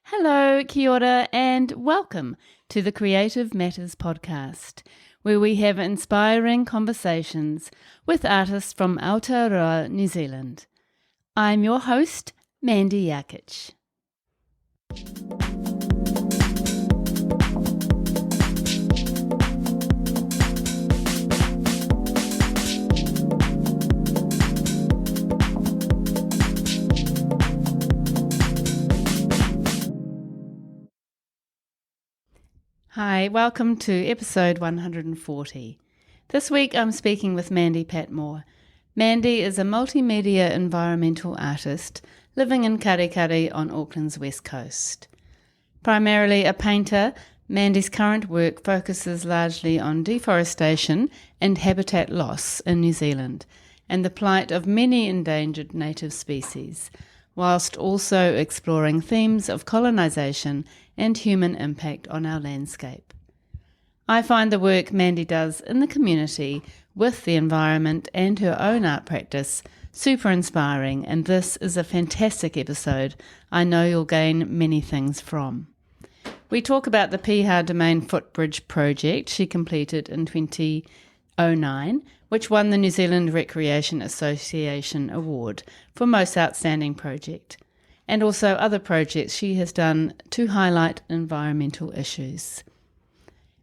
Hello, kia ora, and welcome to the Creative Matters podcast, where we have inspiring conversations with artists from Aotearoa, New Zealand. I'm your host, Mandy Patmore. Hi, welcome to episode 140. This week I'm speaking with Mandy Patmore. Mandy is a multimedia environmental artist living in Karekare on Auckland's west coast. Primarily a painter, Mandy's current work focuses largely on deforestation and habitat loss in New Zealand and the plight of many endangered native species, whilst also exploring themes of colonisation and human impact on our landscape. I find the work Mandy does in the community with the environment and her own art practice super inspiring, and this is a fantastic episode I know you'll gain many things from. We talk about the Piha Domain Footbridge project she completed in 2009, which won the New Zealand Recreation Association Award for Most Outstanding Project, and also other projects she has done to highlight environmental issues.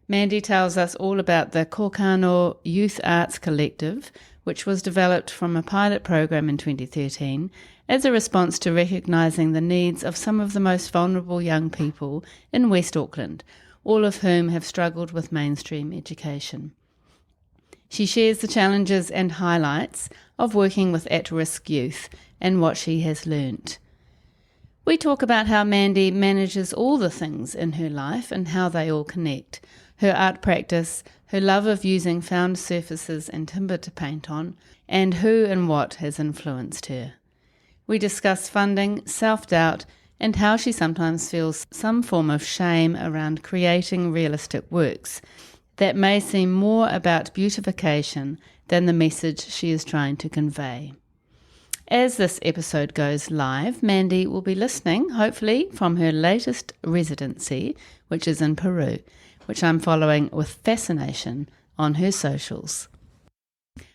Mandy tells us all about the Kōkano Youth Arts Collective, which was developed from a pilot program in 2013 as a response to recognising the needs of some of the most vulnerable young people in West Auckland, all of whom have struggled with mainstream education. She shares the challenges and highlights of working with at-risk youth and what she has learnt. We talk about how Mandy manages all the things in her life and how they all connect, her art practice, her love of using found surfaces and timber to paint on, and who and what has influenced her. We discuss funding, self-doubt, and how she sometimes feels some form of shame around creating realistic works that may seem more about beautification than the message she is trying to convey. As this episode goes live, Mandy will be listening, hopefully, from her latest residency, which is in Peru, which I'm following with fascination on her socials.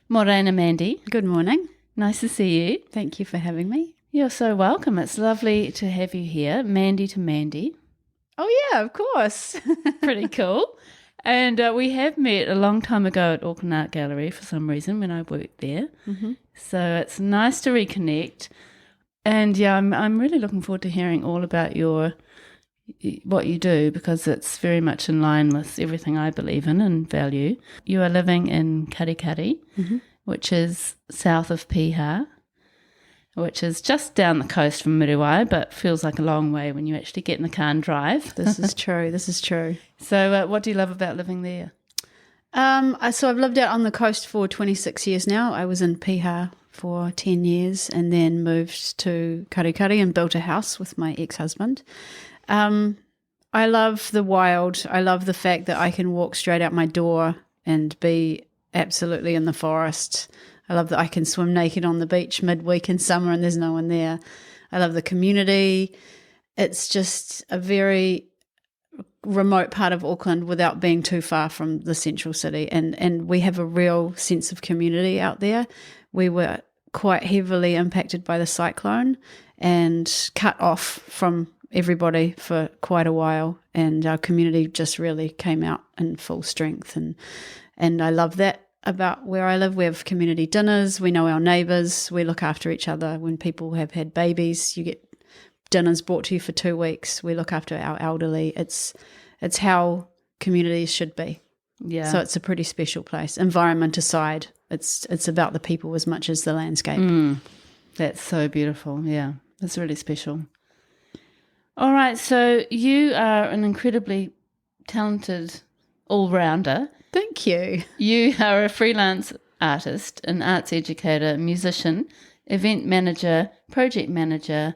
Morena, Mandy. Good morning. Nice to see you. Thank you for having me. You're so welcome. It's lovely to have you here, Mandy to Mandy. Oh yeah, of course. Pretty cool. And we have met a long time ago at Auckland Art Gallery for some reason when I worked there. Mm-hmm. So it's nice to reconnect. And yeah, I'm really looking forward to hearing all about what you do, because it's very much in line with everything I believe in and value. You are living in Karekare, mm-hmm. which is south of Piha, which is just down the coast from Muriwai, but feels like a long way when you actually get in the car and drive. This is true. So what do you love about living there? So I've lived out on the coast for 26 years now. I was in Piha for 10 years and then moved to Karekare and built a house with my ex-husband. I love the wild. I love the fact that I can walk straight out my door and be absolutely in the forest. I love that I can swim naked on the beach midweek in summer and there's no one there. I love the community. It's just a very remote part of Auckland without being too far from the central city. And we have a real sense of community out there. We were quite heavily impacted by the cyclone and cut off from everybody for quite a while. And our community just really came out in full strength. And I love that. About where I live, we have community dinners, we know our neighbours, we look after each other. When people have had babies, you get dinners brought to you for 2 weeks. We look after our elderly. It's how communities should be. Yeah. So it's a pretty special place. Environment aside, it's about the people as much as the landscape. That's so beautiful. Yeah, it's really special. All right, so you are an incredibly talented all-rounder. Thank you. You are a freelance artist, an arts educator, musician, event manager, project manager,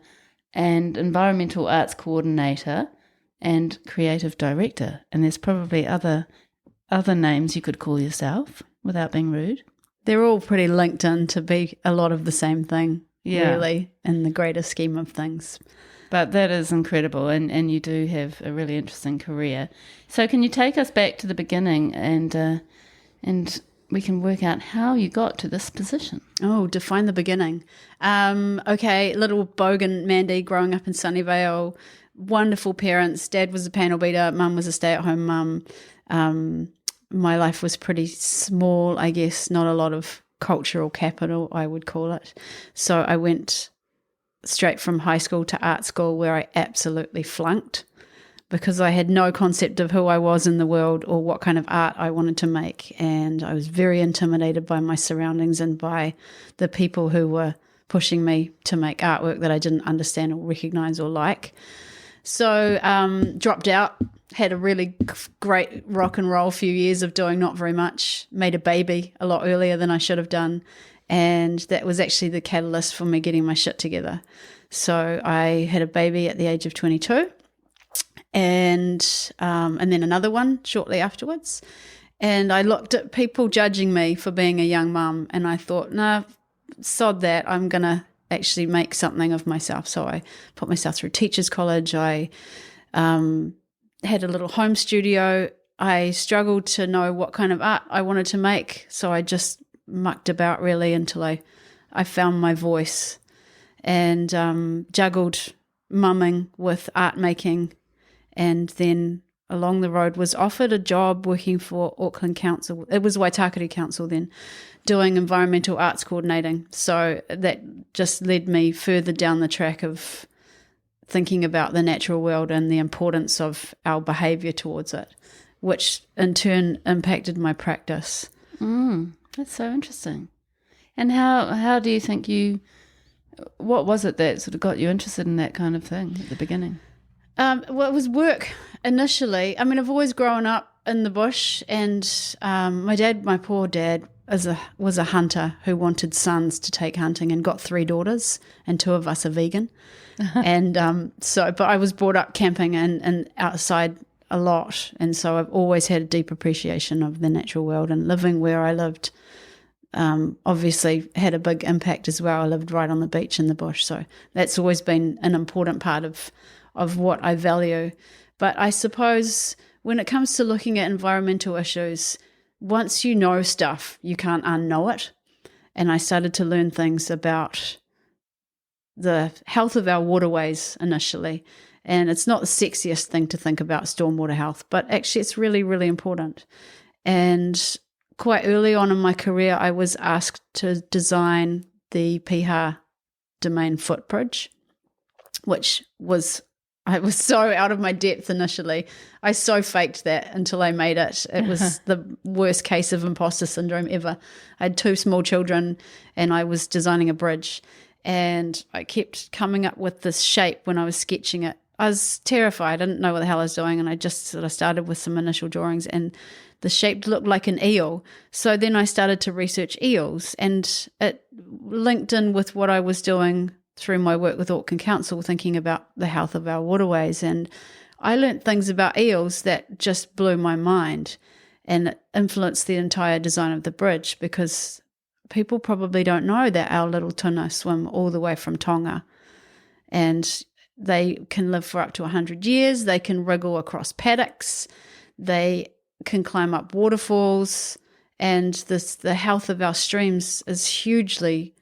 and environmental arts coordinator and creative director. And there's probably other names you could call yourself without being rude. They're all pretty linked in to be a lot of the same thing, really, in the greater scheme of things. But that is incredible, and you do have a really interesting career. So can you take us back to the beginning and we can work out how you got to this position? Oh, define the beginning. Okay, little bogan Mandy growing up in Sunnyvale, wonderful parents. Dad was a panel beater, mum was a stay-at-home mum. My life was pretty small, I guess, not a lot of cultural capital, I would call it. So I went straight from high school to art school, where I absolutely flunked because I had no concept of who I was in the world or what kind of art I wanted to make. And I was very intimidated by my surroundings and by the people who were pushing me to make artwork that I didn't understand or recognize or like. So dropped out, had a really great rock and roll few years of doing not very much, made a baby a lot earlier than I should have done. And that was actually the catalyst for me getting my shit together. So I had a baby at the age of 22 and then another one shortly afterwards. And I looked at people judging me for being a young mum and I thought, nah, sod that, I'm going to actually make something of myself. So I put myself through teachers college. I had a little home studio. I struggled to know what kind of art I wanted to make. So I just mucked about really until I found my voice and juggled mumming with art making, and then along the road was offered a job working for Auckland Council. It was Waitakere Council then, doing environmental arts coordinating. So that just led me further down the track of thinking about the natural world and the importance of our behaviour towards it, which in turn impacted my practice. That's so interesting. And how do you think what was it that sort of got you interested in that kind of thing at the beginning? Well, it was work initially. I mean, I've always grown up in the bush, and my poor dad, was a hunter who wanted sons to take hunting and got 3 daughters, and 2 of us are vegan. And but I was brought up camping and outside a lot, and so I've always had a deep appreciation of the natural world, and living where I lived obviously had a big impact as well. I lived right on the beach in the bush, so that's always been an important part of what I value. But I suppose when it comes to looking at environmental issues, once you know stuff, you can't unknow it. And I started to learn things about the health of our waterways initially. And it's not the sexiest thing to think about, stormwater health, but actually it's really, really important. And quite early on in my career, I was asked to design the Piha Domain footbridge, which I was so out of my depth initially. I so faked that until I made it. It was the worst case of imposter syndrome ever. I had 2 small children and I was designing a bridge, and I kept coming up with this shape when I was sketching it. I was terrified. I didn't know what the hell I was doing, and I just sort of started with some initial drawings, and the shape looked like an eel. So then I started to research eels, and it linked in with what I was doing through my work with Auckland Council, thinking about the health of our waterways. And I learnt things about eels that just blew my mind, and it influenced the entire design of the bridge, because people probably don't know that our little tuna swim all the way from Tonga, and they can live for up to 100 years. They can wriggle across paddocks. They can climb up waterfalls, and the health of our streams is hugely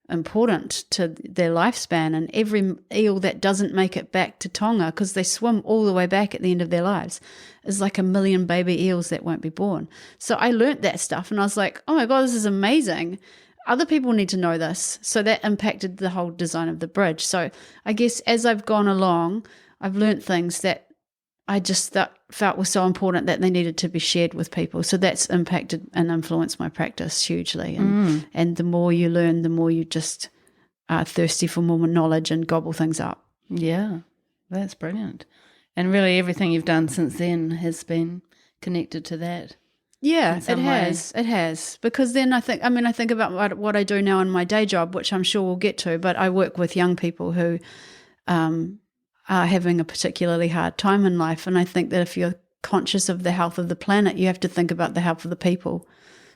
important to their lifespan. And every eel that doesn't make it back to Tonga, because they swim all the way back at the end of their lives, is like 1 million baby eels that won't be born. So I learnt that stuff, and I was like, oh my God, this is amazing. Other people need to know this. So that impacted the whole design of the bridge. So I guess as I've gone along, I've learnt things that I just felt were so important that they needed to be shared with people. So that's impacted and influenced my practice hugely. And the more you learn, the more you just are thirsty for more knowledge and gobble things up. Yeah, that's brilliant. And really everything you've done since then has been connected to that. Yeah, it has. Because then I think about what I do now in my day job, which I'm sure we'll get to, but I work with young people who are having a particularly hard time in life. And I think that if you're conscious of the health of the planet, you have to think about the health of the people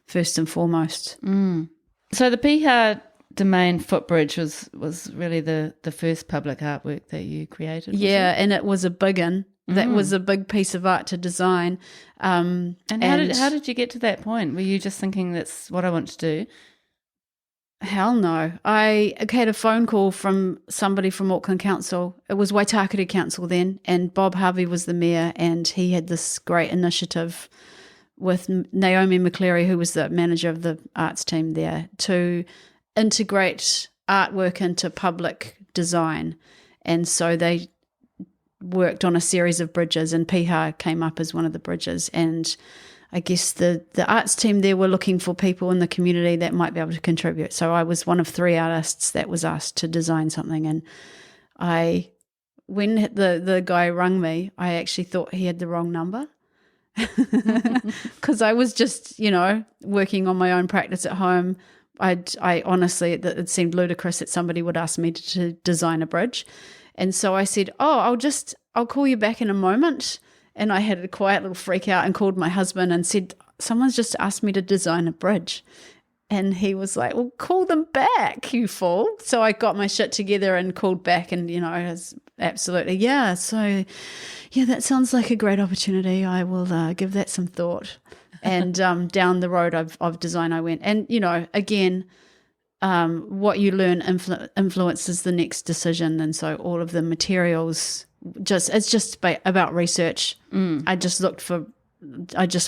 first and foremost. So the Piha Domain footbridge was really the first public artwork that you created. Yeah, and it was a big one. That was a big piece of art to design. And how did you get to that point? Were you just thinking that's what I want to do? Hell no. I had a phone call from somebody from Auckland Council. It was Waitakere Council then, and Bob Harvey was the mayor, and he had this great initiative with Naomi McCleary, who was the manager of the arts team there, to integrate artwork into public design. And so they worked on a series of bridges, and Piha came up as one of the bridges. And I guess the arts team there were looking for people in the community that might be able to contribute. So I was one of 3 artists that was asked to design something. And when the guy rang me, I actually thought he had the wrong number. Because I was just, working on my own practice at home. I honestly, it seemed ludicrous that somebody would ask me to design a bridge. And so I said, I'll call you back in a moment. And I had a quiet little freak out and called my husband and said, someone's just asked me to design a bridge. And he was like, well, call them back, you fool. So I got my shit together and called back, and, I was absolutely, yeah. So, yeah, that sounds like a great opportunity. I will give that some thought. And down the road of design I went. And, again, what you learn influences the next decision. And so all of the materials, it's just about research. I just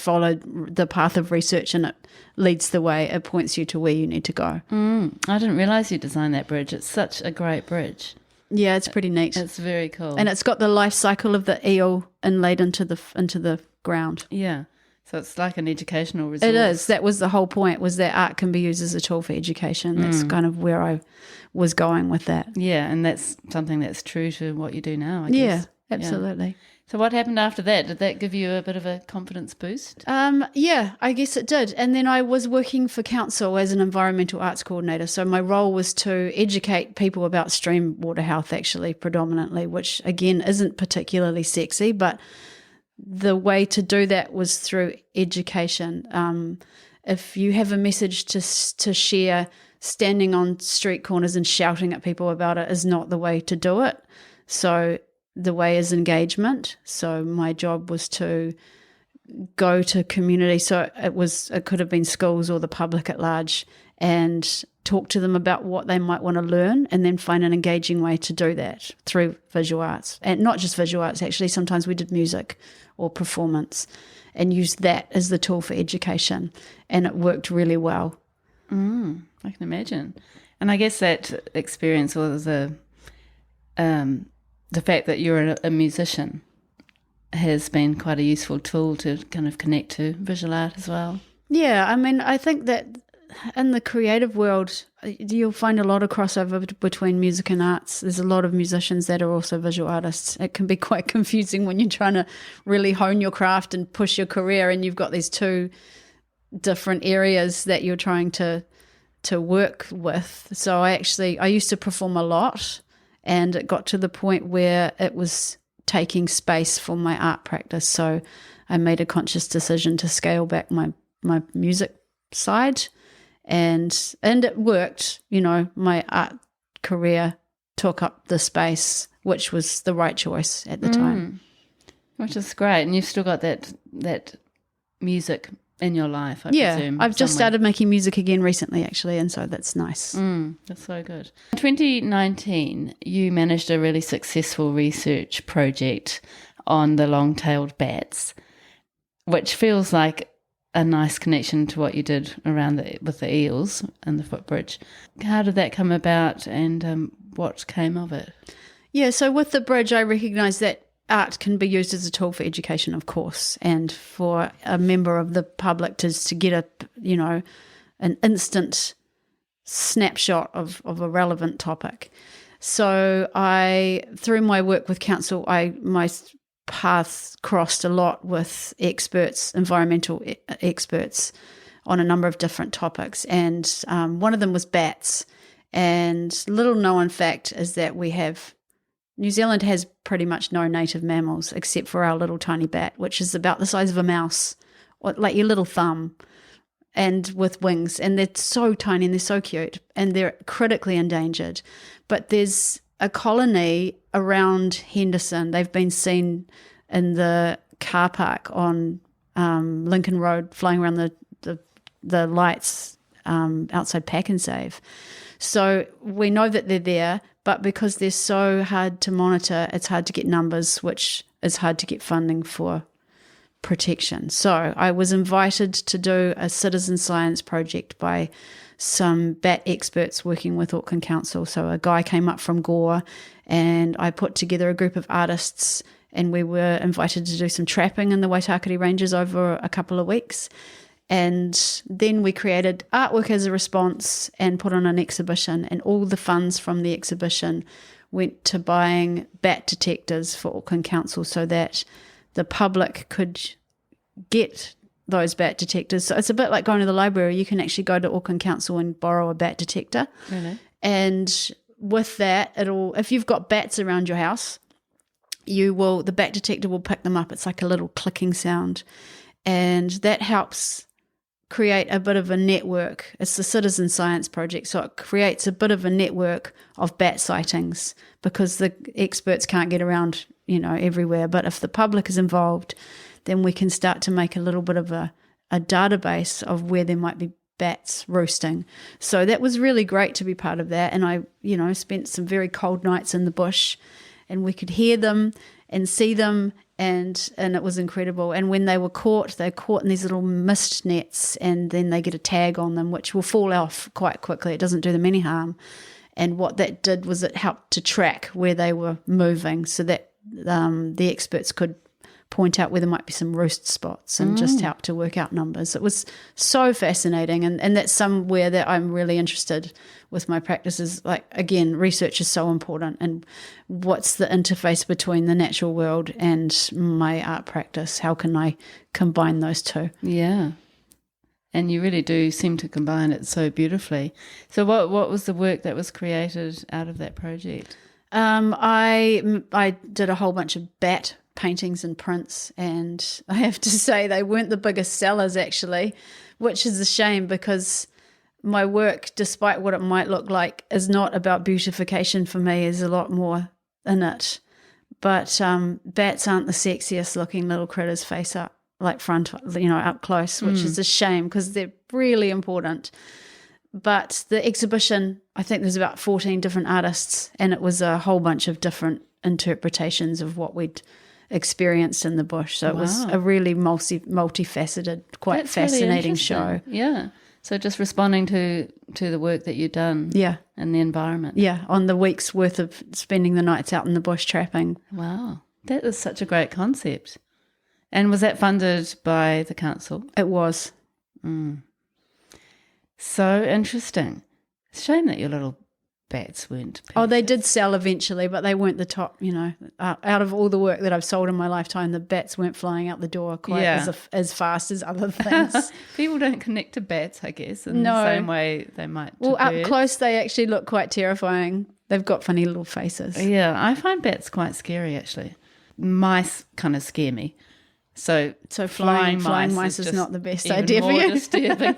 followed the path of research, and it leads the way. It points you to where you need to go. I didn't realise you designed that bridge. It's such a great bridge. Yeah, it's pretty neat. It's very cool. And it's got the life cycle of the eel inlaid into the ground. Yeah. So it's like an educational resource. It is. That was the whole point, was that art can be used as a tool for education. That's kind of where I was going with that. Yeah, and that's something that's true to what you do now, I guess. Yeah, absolutely. Yeah. So what happened after that? Did that give you a bit of a confidence boost? Yeah, I guess it did. And then I was working for council as an environmental arts coordinator. So my role was to educate people about stream water health, actually, predominantly, which, again, isn't particularly sexy, but the way to do that was through education. If you have a message to share, standing on street corners and shouting at people about it is not the way to do it. So the way is engagement. So my job was to go to community. So it could have been schools or the public at large, and talk to them about what they might want to learn, and then find an engaging way to do that through visual arts. And not just visual arts, actually. Sometimes we did music or performance and used that as the tool for education. And it worked really well. I can imagine. And I guess that experience was the fact that you're a musician has been quite a useful tool to kind of connect to visual art as well. Yeah, I mean, I think that in the creative world, you'll find a lot of crossover between music and arts. There's a lot of musicians that are also visual artists. It can be quite confusing when you're trying to really hone your craft and push your career, and you've got these two different areas that you're trying to work with. So I used to perform a lot, and it got to the point where it was taking space for my art practice. So I made a conscious decision to scale back my music side, and it worked. My art career took up the space, which was the right choice at the time. Which is great. And you've still got that music in your life, I presume. I've just started making music again recently, actually, and so that's nice. That's so good. In 2019, you managed a really successful research project on the long-tailed bats, which feels like a nice connection to what you did with the eels and the footbridge. How did that come about, and what came of it? Yeah, so with the bridge, I recognised that art can be used as a tool for education, of course, and for a member of the public to get an instant snapshot of a relevant topic. So through my work with council, my paths crossed a lot with environmental experts on a number of different topics, and one of them was bats. And little known fact is that New Zealand has pretty much no native mammals except for our little tiny bat, which is about the size of a mouse, or like your little thumb. and with wings, and they're so tiny and they're so cute, and they're critically endangered. But there's a colony around Henderson. They've been seen in the car park on Lincoln Road, flying around the lights outside Pack and Save. So we know that they're there, but because they're so hard to monitor, it's hard to get numbers, which is hard to get funding for protection. So I was invited to do a citizen science project by some bat experts working with Auckland Council. So a guy came up from Gore, and I put together a group of artists, and we were invited to do some trapping in the Waitakere Ranges over a couple of weeks. And then we created artwork as a response and put on an exhibition, and all the funds from the exhibition went to buying bat detectors for Auckland Council so that the public could get those bat detectors. So it's a bit like going to the library. You can actually go to Auckland Council and borrow a bat detector. Really? And with that, if you've got bats around your house, the bat detector will pick them up. It's like a little clicking sound. And that helps create a bit of a network. It's the citizen science project, so it creates a bit of a network of bat sightings because the experts can't get around, everywhere. But if the public is involved, then we can start to make a little bit of a database of where there might be bats roosting. So that was really great to be part of that. And I, spent some very cold nights in the bush, and we could hear them and see them, and it was incredible. And when they're caught in these little mist nets, and then they get a tag on them, which will fall off quite quickly. It doesn't do them any harm. And what that did was it helped to track where they were moving, so that the experts could point out where there might be some roost spots and just help to work out numbers. It was so fascinating, and that's somewhere that I'm really interested with my practices. Like, again, research is so important, and what's the interface between the natural world and my art practice? How can I combine those two? Yeah. And you really do seem to combine it so beautifully. So what was the work that was created out of that project? I did a whole bunch of bat paintings and prints, and I have to say they weren't the biggest sellers actually, which is a shame because my work, despite what it might look like, is not about beautification for me. There's a lot more in it. But bats aren't the sexiest looking little critters face up, like front, up close, which is a shame because they're really important. But the exhibition, I think there's about 14 different artists, and it was a whole bunch of different interpretations of what we'd experienced in the bush. So it was a really multifaceted, quite That's fascinating really show. Yeah. So just responding to the work that you've done in the environment. Yeah, on the week's worth of spending the nights out in the bush trapping. Wow. That is such a great concept. And was that funded by the council? It was. So interesting. It's a shame that your little bats weren't perfect. Oh, they did sell eventually, but they weren't the top, out of all the work that I've sold in my lifetime, the bats weren't flying out the door quite as fast as other things. People don't connect to bats, I guess, in the same way they might to Well, up birds. close they actually look quite terrifying. They've got funny little faces. Yeah, I find bats quite scary actually. Mice kind of scare me. So flying mice is not the best even idea for more you. disturbing.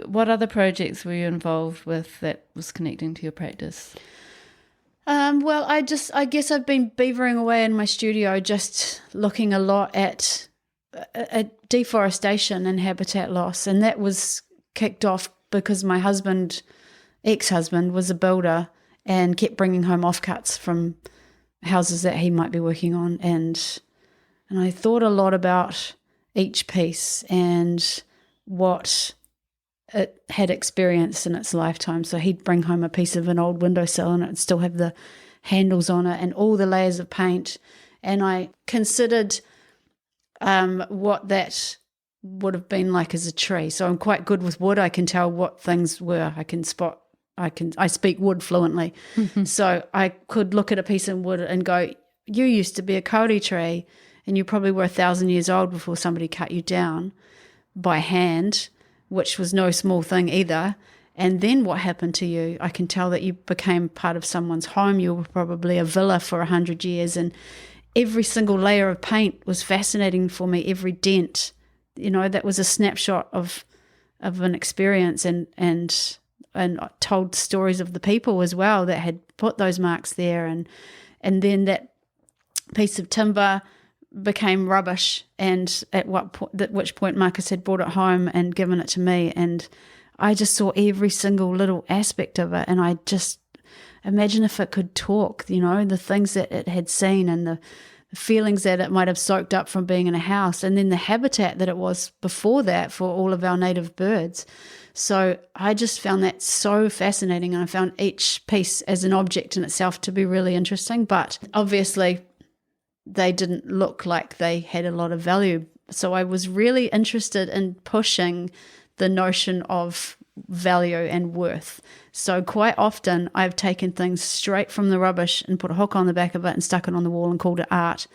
What other projects were you involved with that was connecting to your practice? Well, I guess I've been beavering away in my studio, just looking a lot at deforestation and habitat loss, and that was kicked off because my ex-husband, was a builder and kept bringing home offcuts from houses that he might be working on, and I thought a lot about each piece and what it had experienced in its lifetime. So he'd bring home a piece of an old windowsill and it would still have the handles on it and all the layers of paint. And I considered what that would have been like as a tree. So I'm quite good with wood. I can tell what things were. I speak wood fluently. So I could look at a piece of wood and go, you used to be a kauri tree and you probably were 1,000 years old before somebody cut you down by hand, which was no small thing either. And then what happened to you? I can tell that you became part of someone's home. You were probably a villa for 100 years. And every single layer of paint was fascinating for me, every dent. That was a snapshot of an experience, and told stories of the people as well that had put those marks there, and then that piece of timber became rubbish, and at which point Marcus had brought it home and given it to me, and I just saw every single little aspect of it, and I just imagine if it could talk, the things that it had seen, and the feelings that it might have soaked up from being in a house, and then the habitat that it was before that for all of our native birds. So I just found that so fascinating, and I found each piece as an object in itself to be really interesting, but obviously they didn't look like they had a lot of value. So I was really interested in pushing the notion of value and worth. So quite often I've taken things straight from the rubbish and put a hook on the back of it and stuck it on the wall and called it art.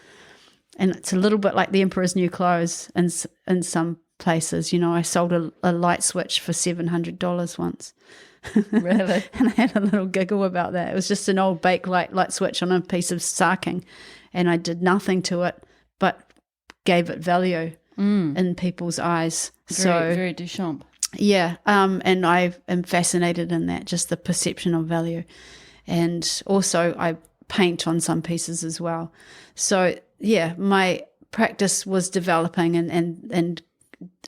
And it's a little bit like the Emperor's New Clothes in some places. I sold a light switch for $700 once. Really? And I had a little giggle about that. It was just an old bake light switch on a piece of sacking, and I did nothing to it but gave it value in people's eyes. Very Duchamp. Yeah, and I am fascinated in that, just the perception of value. And also I paint on some pieces as well. So yeah, my practice was developing, and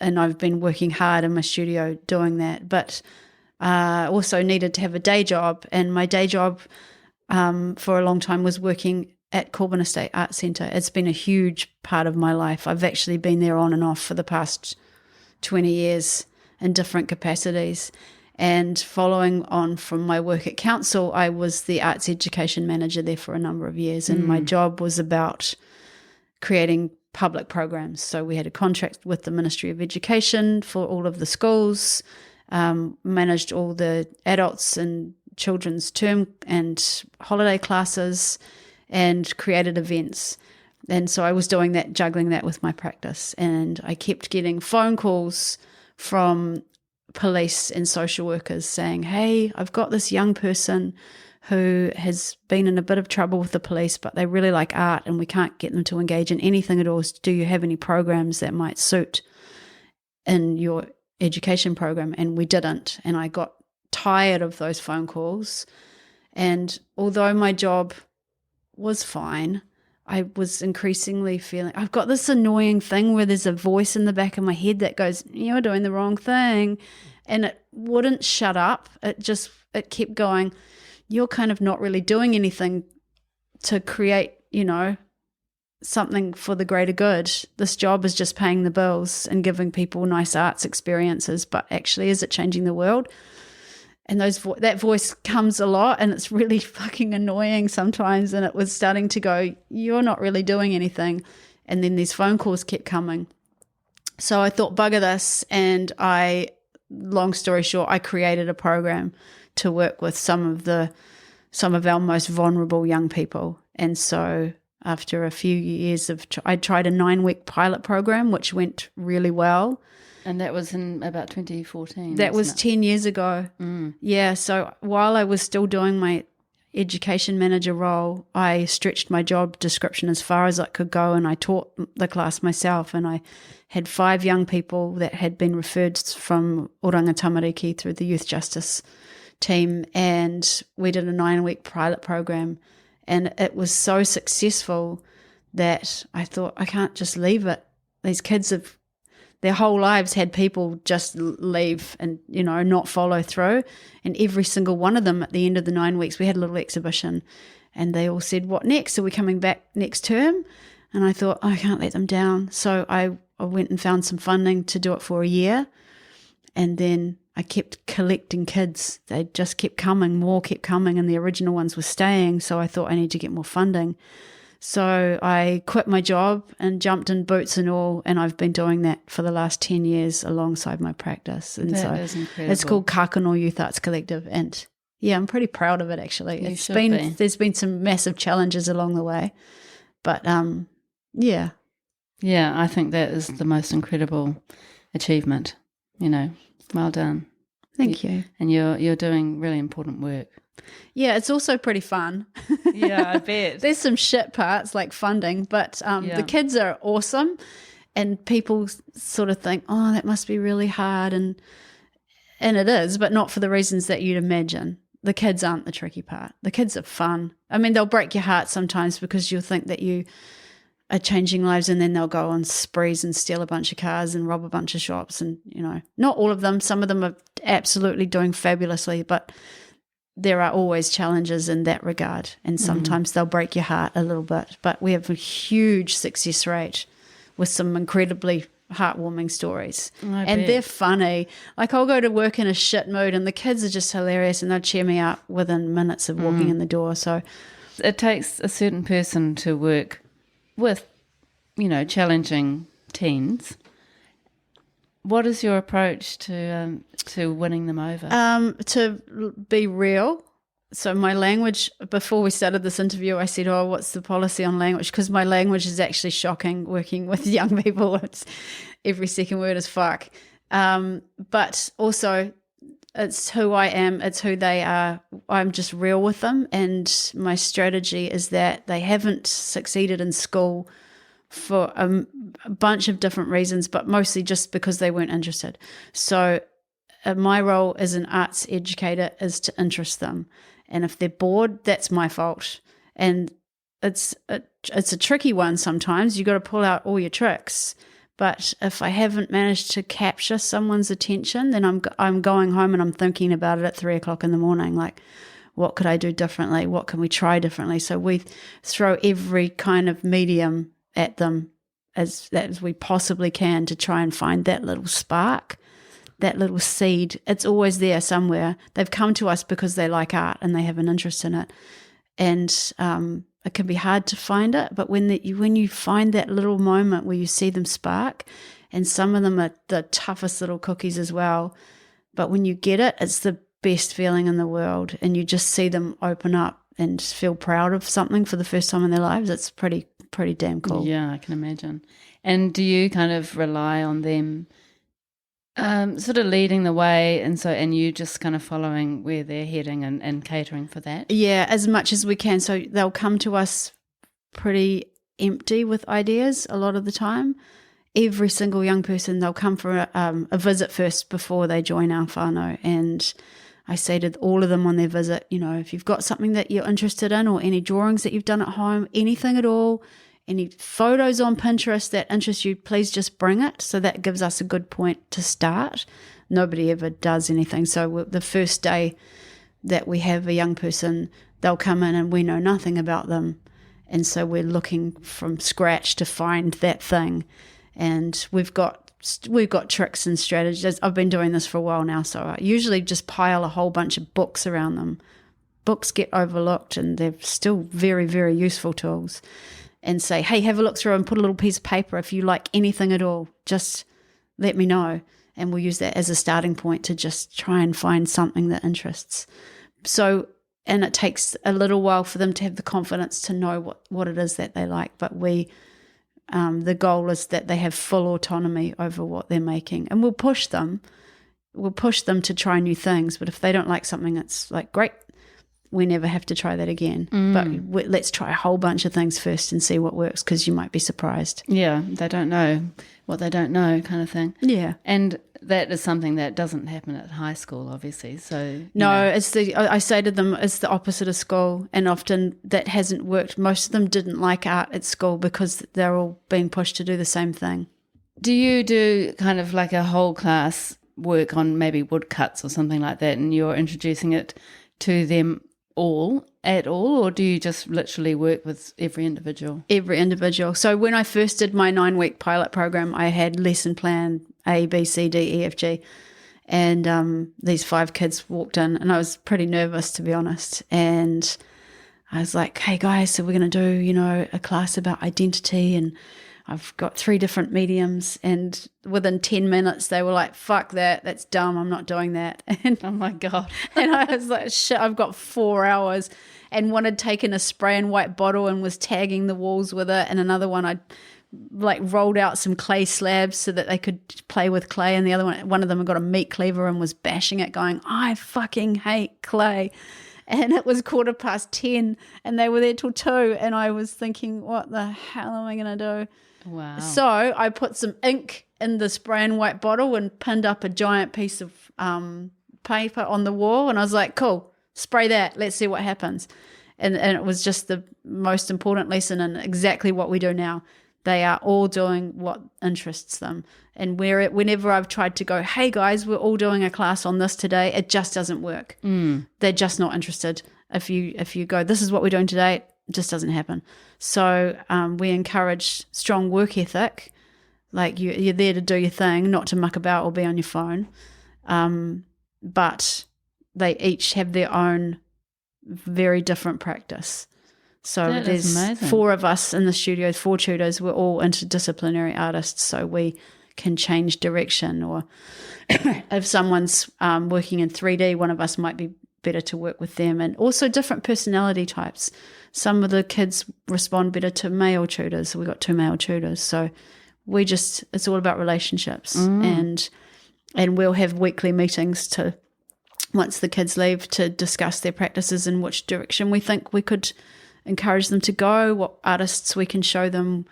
I've been working hard in my studio doing that, but also needed to have a day job, and my day job for a long time was working at Corbin Estate Art Centre. It's been a huge part of my life. I've actually been there on and off for the past 20 years in different capacities. And following on from my work at council, I was the arts education manager there for a number of years, and my job was about creating public programs. So we had a contract with the Ministry of Education for all of the schools, managed all the adults and children's term and holiday classes, and created events. And so I was doing that, juggling that with my practice, and I kept getting phone calls from police and social workers saying, hey, I've got this young person who has been in a bit of trouble with the police, but they really like art and we can't get them to engage in anything at all. Do you have any programs that might suit in your education program? And we didn't. And I got tired of those phone calls. And although my job was fine, I was increasingly feeling I've got this annoying thing where there's a voice in the back of my head that goes, you're doing the wrong thing. And it wouldn't shut up. It kept going, you're kind of not really doing anything to create, something for the greater good. This job is just paying the bills and giving people nice arts experiences, but actually, is it changing the world? And that voice comes a lot, and it's really fucking annoying sometimes. And it was starting to go, you're not really doing anything. And then these phone calls kept coming. So I thought, bugger this. And long story short, I created a program to work with some of our most vulnerable young people. And so after a few years I tried a 9-week pilot program, which went really well. And that was in about 2014. That was 10 years ago. Yeah, so while I was still doing my education manager role, I stretched my job description as far as I could go, and I taught the class myself. And I had 5 young people that had been referred from Oranga Tamariki through the Youth Justice team, and we did a 9-week pilot program. And it was so successful that I thought, I can't just leave it. These kids have their whole lives had people just leave and, not follow through. And every single one of them at the end of the 9 weeks, we had a little exhibition, and they all said, what next? Are we coming back next term? And I thought, I can't let them down. So I went and found some funding to do it for a year. And then I kept collecting kids. They just kept coming, more kept coming, and the original ones were staying. So I thought I need to get more funding. So I quit my job and jumped in boots and all, and I've been doing that for the last 10 years alongside my practice. And that is incredible. It's called Kōkano Youth Arts Collective, and yeah, I'm pretty proud of it actually. There's been some massive challenges along the way, but yeah. Yeah, I think that is the most incredible achievement. Well done. Thank you. And you're doing really important work. Yeah, it's also pretty fun. Yeah, I bet. There's some shit parts like funding, but the kids are awesome. And people sort of think, oh, that must be really hard. And it is, but not for the reasons that you'd imagine. The kids aren't the tricky part. The kids are fun. I mean, they'll break your heart sometimes because you'll think that you are changing lives, and then they'll go on sprees and steal a bunch of cars and rob a bunch of shops. And, not all of them. Some of them are absolutely doing fabulously, but there are always challenges in that regard. And sometimes they'll break your heart a little bit. But we have a huge success rate with some incredibly heartwarming stories. And they're funny. Like, I'll go to work in a shit mood and the kids are just hilarious, and they'll cheer me up within minutes of walking in the door. So it takes a certain person to work with, challenging teens. What is your approach to winning them over? To be real. So my language, before we started this interview, I said, oh, what's the policy on language? Because my language is actually shocking working with young people. It's every second word is fuck. But also it's who I am. It's who they are. I'm just real with them. And my strategy is that they haven't succeeded in school for a bunch of different reasons, but mostly just because they weren't interested. So my role as an arts educator is to interest them. And if they're bored, that's my fault. And it's a tricky one sometimes. You got to pull out all your tricks. But if I haven't managed to capture someone's attention, then I'm going home and I'm thinking about it at 3 o'clock in the morning. Like, what could I do differently? What can we try differently? So we throw every kind of medium at them as we possibly can to try and find that little spark, that little seed. It's always there somewhere. They've come to us because they like art and they have an interest in it. And it can be hard to find it, but when you find that little moment where you see them spark, and some of them are the toughest little cookies as well, but when you get it, it's the best feeling in the world, and you just see them open up and feel proud of something for the first time in their lives. It's pretty damn cool. Yeah, I can imagine. And do you kind of rely on them sort of leading the way, and you just kind of following where they're heading and catering for that? Yeah, as much as we can. So they'll come to us pretty empty with ideas a lot of the time. Every single young person, they'll come for a visit first before they join our whānau. And I say to all of them on their visit, if you've got something that you're interested in, or any drawings that you've done at home, anything at all, any photos on Pinterest that interest you, please just bring it. So that gives us a good point to start. Nobody ever does anything. So the first day that we have a young person, they'll come in and we know nothing about them. And so we're looking from scratch to find that thing. And we've got tricks and strategies. I've been doing this for a while now, so I usually just pile a whole bunch of books around them. Books get overlooked and they're still very, very useful tools. And say, hey, have a look through and put a little piece of paper. If you like anything at all, just let me know. And we'll use that as a starting point to just try and find something that interests. So, and it takes a little while for them to have the confidence to know what it is that they like. But the goal is that they have full autonomy over what they're making. And we'll push them to try new things. But if they don't like something, it's like, great, we never have to try that again. But let's try a whole bunch of things first and see what works, because you might be surprised. Yeah, they don't know what they don't know, kind of thing. Yeah. And that is something that doesn't happen at high school, obviously. So no, I say to them, it's the opposite of school, and often that hasn't worked. Most of them didn't like art at school because they're all being pushed to do the same thing. Do you do kind of like a whole class work on maybe woodcuts or something like that, and you're introducing it to them at all, or do you just literally work with every individual? Every individual. So when I first did my 9-week pilot program, I had lesson plan A, B, C, D, E, F, G, and these 5 kids walked in, and I was pretty nervous, to be honest. And I was like, hey guys, so we're going to do, a class about identity, and I've got 3 different mediums. And within 10 minutes, they were like, fuck that, that's dumb, I'm not doing that. And oh my God. And I was like, shit, I've got 4 hours. And one had taken a spray and white bottle and was tagging the walls with it. And another one, I'd like rolled out some clay slabs so that they could play with clay. And the other one of them had got a meat cleaver and was bashing it, going, I fucking hate clay. and it was 10:15 and they were there till 2, and I was thinking, what the hell am I going to do? Wow. So I put some ink in this brown white bottle and pinned up a giant piece of paper on the wall, and I was like, cool, spray that, let's see what happens. And it was just the most important lesson in exactly what we do now. They are all doing what interests them. And whenever I've tried to go, hey guys, we're all doing a class on this today, it just doesn't work. They're just not interested. If you go, this is what we're doing today, it just doesn't happen. So we encourage strong work ethic. Like you're there to do your thing, not to muck about or be on your phone. But they each have their own very different practice. So there's amazing. 4 of us in the studio, 4 tutors. We're all interdisciplinary artists, so we can change direction. Or if someone's working in 3D, one of us might be better to work with them. And also different personality types. Some of the kids respond better to male tutors. We've got 2 male tutors. So it's all about relationships. And we'll have weekly meetings once the kids leave, to discuss their practices and which direction we think we could encourage them to go, what artists we can show them,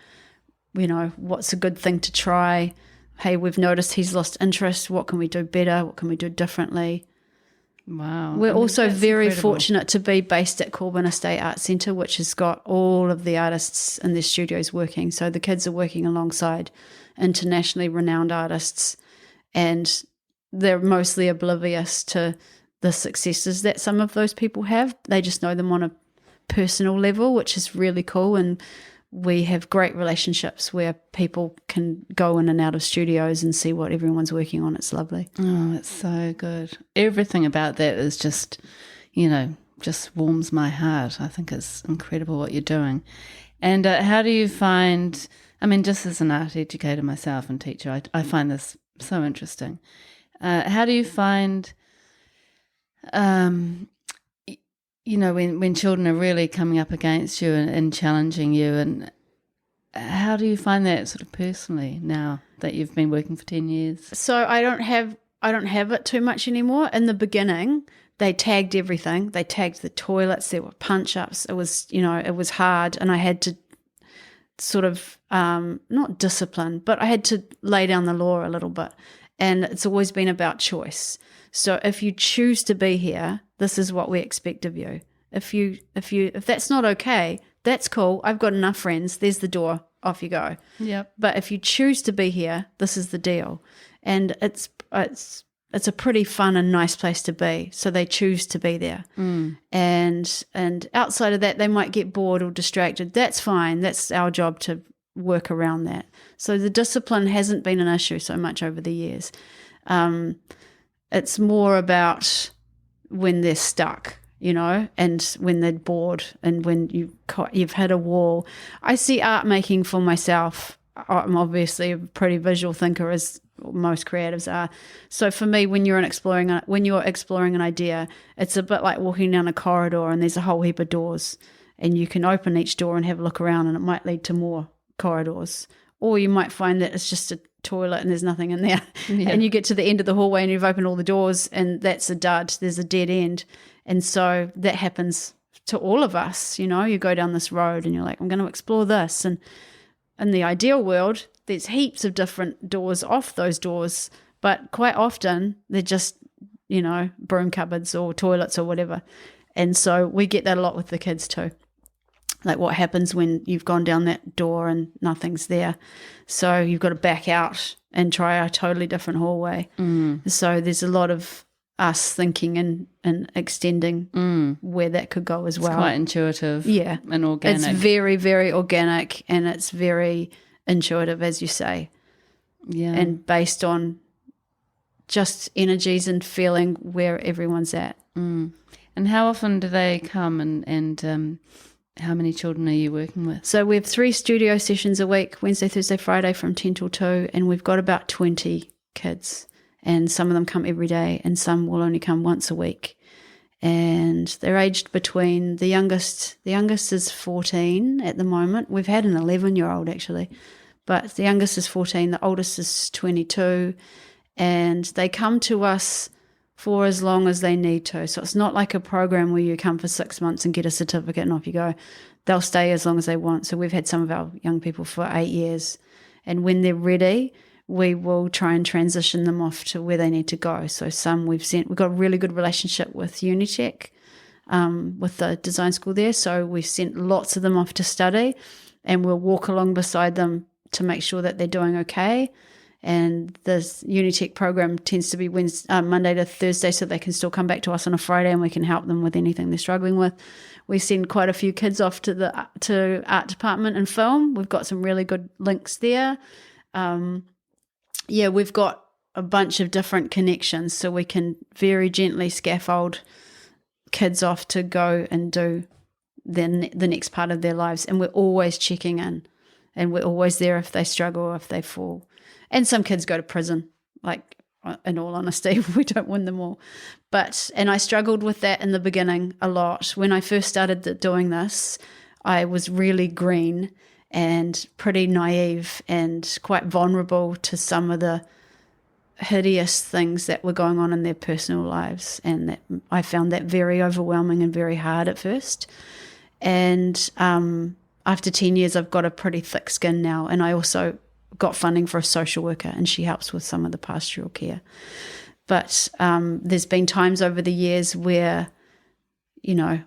what's a good thing to try. Hey, we've noticed he's lost interest. What can we do better? What can we do differently? Wow. We're also very incredible. Fortunate to be based at Corbin Estate Art Centre, which has got all of the artists in their studios working. So the kids are working alongside internationally renowned artists, and they're mostly oblivious to the successes that some of those people have. They just know them on a personal level, which is really cool. And we have great relationships where people can go in and out of studios and see what everyone's working on. It's lovely. Oh, it's so good. Everything about that is just, just warms my heart. I think it's incredible what you're doing. And how do you find, just as an art educator myself and teacher, I find this so interesting. How do you find, when children are really coming up against you and challenging you, and how do you find that sort of personally now that you've been working for 10 years? So I don't have it too much anymore. In the beginning, they tagged everything. They tagged the toilets. There were punch-ups. It was, it was hard, and I had to sort of not discipline, but I had to lay down the law a little bit. And it's always been about choice. So if you choose to be here, this is what we expect of you. If that's not okay, that's cool. I've got enough friends. There's the door. Off you go. Yep. But if you choose to be here, this is the deal. And it's a pretty fun and nice place to be. So they choose to be there. And outside of that, they might get bored or distracted. That's fine. That's our job to work around that. So the discipline hasn't been an issue so much over the years. It's more about when they're stuck, and when they're bored, and when you've hit a wall. I see art making for myself. I'm obviously a pretty visual thinker, as most creatives are. So for me, when you're exploring an idea, it's a bit like walking down a corridor and there's a whole heap of doors, and you can open each door and have a look around, and it might lead to more corridors. Or you might find that it's just a toilet and there's nothing in there. Yeah. And you get to the end of the hallway and you've opened all the doors, and that's a dud. There's a dead end. And so that happens to all of us. You go down this road and you're like, I'm going to explore this. And in the ideal world, there's heaps of different doors off those doors, but quite often they're just, broom cupboards or toilets or whatever. And so we get that a lot with the kids too. Like what happens when you've gone down that door and nothing's there. So you've got to back out and try a totally different hallway. So there's a lot of us thinking and extending where that could go as well. It's quite intuitive. Yeah. And organic. It's very, very organic, and it's very intuitive, as you say. Yeah. And based on just energies and feeling where everyone's at. And how often do they come, and how many children are you working with? So we have 3 studio sessions a week, Wednesday, Thursday, Friday from 10 till 2, and we've got about 20 kids. And some of them come every day, and some will only come once a week. And they're aged between, the youngest is 14 at the moment. We've had an 11-year-old actually, but the youngest is 14, the oldest is 22, and they come to us for as long as they need to. So it's not like a program where you come for 6 months and get a certificate and off you go. They'll stay as long as they want. So we've had some of our young people for 8 years. And when they're ready, we will try and transition them off to where they need to go. So some we've got a really good relationship with Unitec, with the design school there. So we've sent lots of them off to study, and we'll walk along beside them to make sure that they're doing okay. And this Unitec program tends to be Monday to Thursday, so they can still come back to us on a Friday and we can help them with anything they're struggling with. We send quite a few kids off to art department and film. We've got some really good links there. We've got a bunch of different connections, so we can very gently scaffold kids off to go and do the next part of their lives. And we're always checking in, and we're always there if they struggle or if they fall. And some kids go to prison, like, in all honesty, we don't win them all. And I struggled with that in the beginning a lot. When I first started doing this, I was really green and pretty naive and quite vulnerable to some of the hideous things that were going on in their personal lives. And that I found that very overwhelming and very hard at first. And after 10 years, I've got a pretty thick skin now. And I also got funding for a social worker, and she helps with some of the pastoral care. But there's been times over the years where,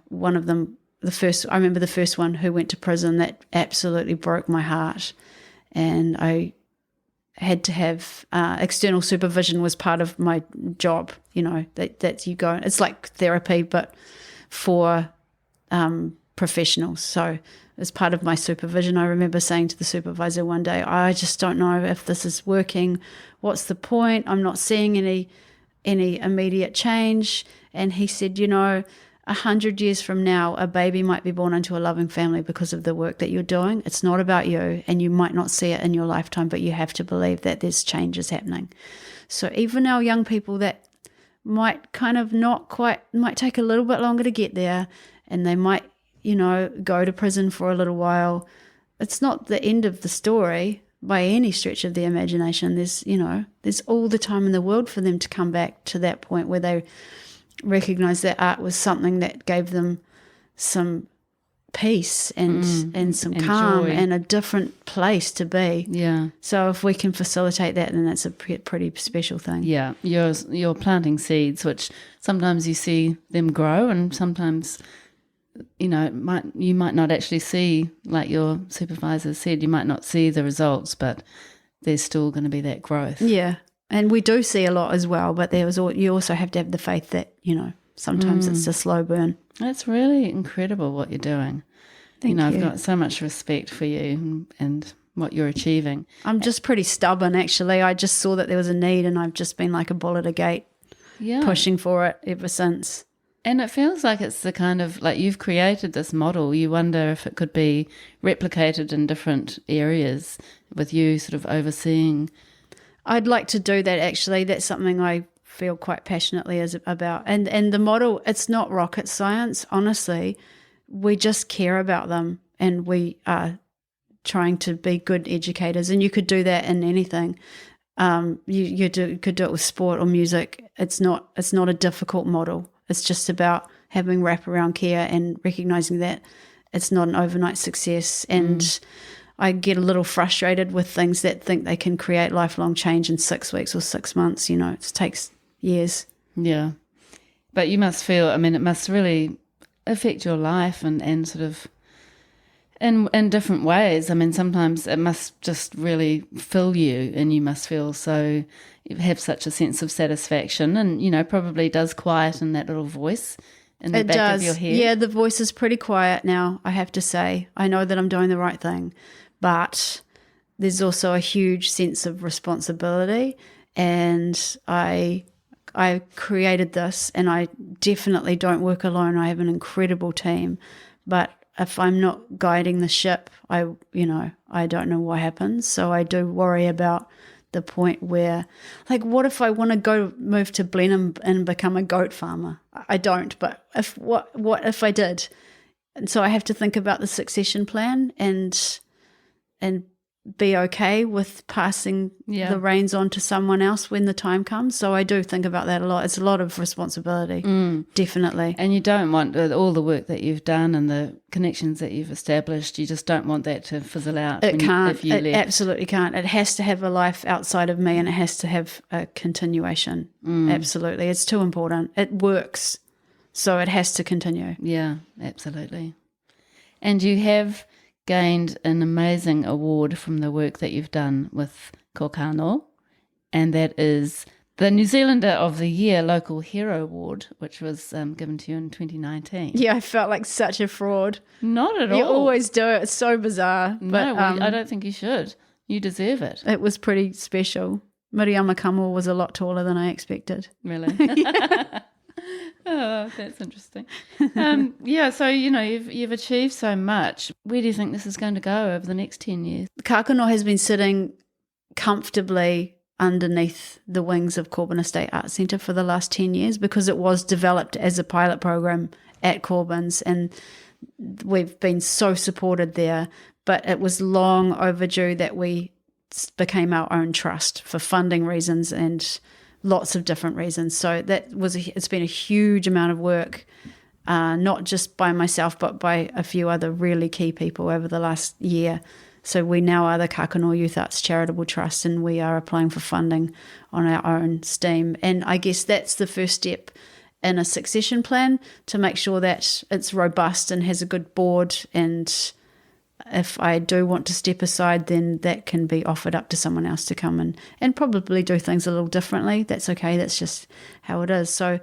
one of them, I remember the first one who went to prison, that absolutely broke my heart. And I had to have external supervision was part of my job, that you go, it's like therapy, but for professionals. So as part of my supervision, I remember saying to the supervisor one day, I just don't know if this is working. What's the point? I'm not seeing any immediate change. And he said, 100 years from now, a baby might be born into a loving family because of the work that you're doing. It's not about you, and you might not see it in your lifetime, but you have to believe that there's changes happening. So even our young people that might might take a little bit longer to get there, and they might go to prison for a little while, it's not the end of the story by any stretch of the imagination. There's all the time in the world for them to come back to that point where they recognize that art was something that gave them some peace and some calm and a different place to be. Yeah. So if we can facilitate that, then that's a pretty special thing. Yeah. You're planting seeds, which sometimes you see them grow, and sometimes you might not actually see, like your supervisor said, you might not see the results, but there's still going to be that growth. Yeah, and we do see a lot as well, but you also have to have the faith that, sometimes it's a slow burn. That's really incredible what you're doing. Thank you. I've got so much respect for you and what you're achieving. I'm just pretty stubborn, actually. I just saw that there was a need, and I've just been like a bull at a gate, pushing for it ever since. And it feels like it's the kind of, like, you've created this model. You wonder if it could be replicated in different areas with you sort of overseeing. I'd like to do that, actually. That's something I feel quite passionately about. And the model, it's not rocket science, honestly. We just care about them, and we are trying to be good educators. And you could do that in anything. You could do it with sport or music. It's not a difficult model. It's just about having wraparound care and recognizing that it's not an overnight success. And I get a little frustrated with things that think they can create lifelong change in 6 weeks or 6 months. It takes years. Yeah. But you must feel, it must really affect your life and sort of in different ways. Sometimes it must just really fill you, and you must feel you have such a sense of satisfaction, and, probably does quieten that little voice in the back of your head. Yeah, the voice is pretty quiet now, I have to say. I know that I'm doing the right thing, but there's also a huge sense of responsibility, and I created this, and I definitely don't work alone. I have an incredible team, but if I'm not guiding the ship, I don't know what happens. So I do worry about the point where, like, what if I want to move to Blenheim and become a goat farmer? I don't, but what if I did? And so I have to think about the succession plan and be okay with passing the reins on to someone else when the time comes. So I do think about that a lot. It's a lot of responsibility, definitely. And you don't want all the work that you've done and the connections that you've established, you just don't want that to fizzle out. It can't. If you It left. absolutely can't. It has to have a life outside of me, and it has to have a continuation. Absolutely. It's too important. It works, so it has to continue. Yeah, absolutely. And you have gained an amazing award from the work that you've done with Kōkano, and that is the New Zealander of the Year Local Hero Award, which was given to you in 2019. Yeah, I felt like such a fraud. Not at all. You always do it. It's so bizarre. No, But I don't think you should. You deserve it. it was pretty special. Miriama Kamua was a lot taller than I expected. Really? Oh, that's interesting. So, you've achieved so much. Where do you think this is going to go over the next 10 years? Kākano has been sitting comfortably underneath the wings of Corbin Estate Arts Centre for the last 10 years because it was developed as a pilot program at Corbin's, and we've been so supported there. But it was long overdue that we became our own trust for funding reasons and lots of different reasons. So it's been a huge amount of work, not just by myself, but by a few other really key people over the last year. So we now are the Kōkano Youth Arts Charitable Trust, and we are applying for funding on our own steam. And I guess that's the first step in a succession plan to make sure that it's robust and has a good board. And if I do want to step aside, then that can be offered up to someone else to come and probably do things a little differently. That's okay. That's just how it is. So,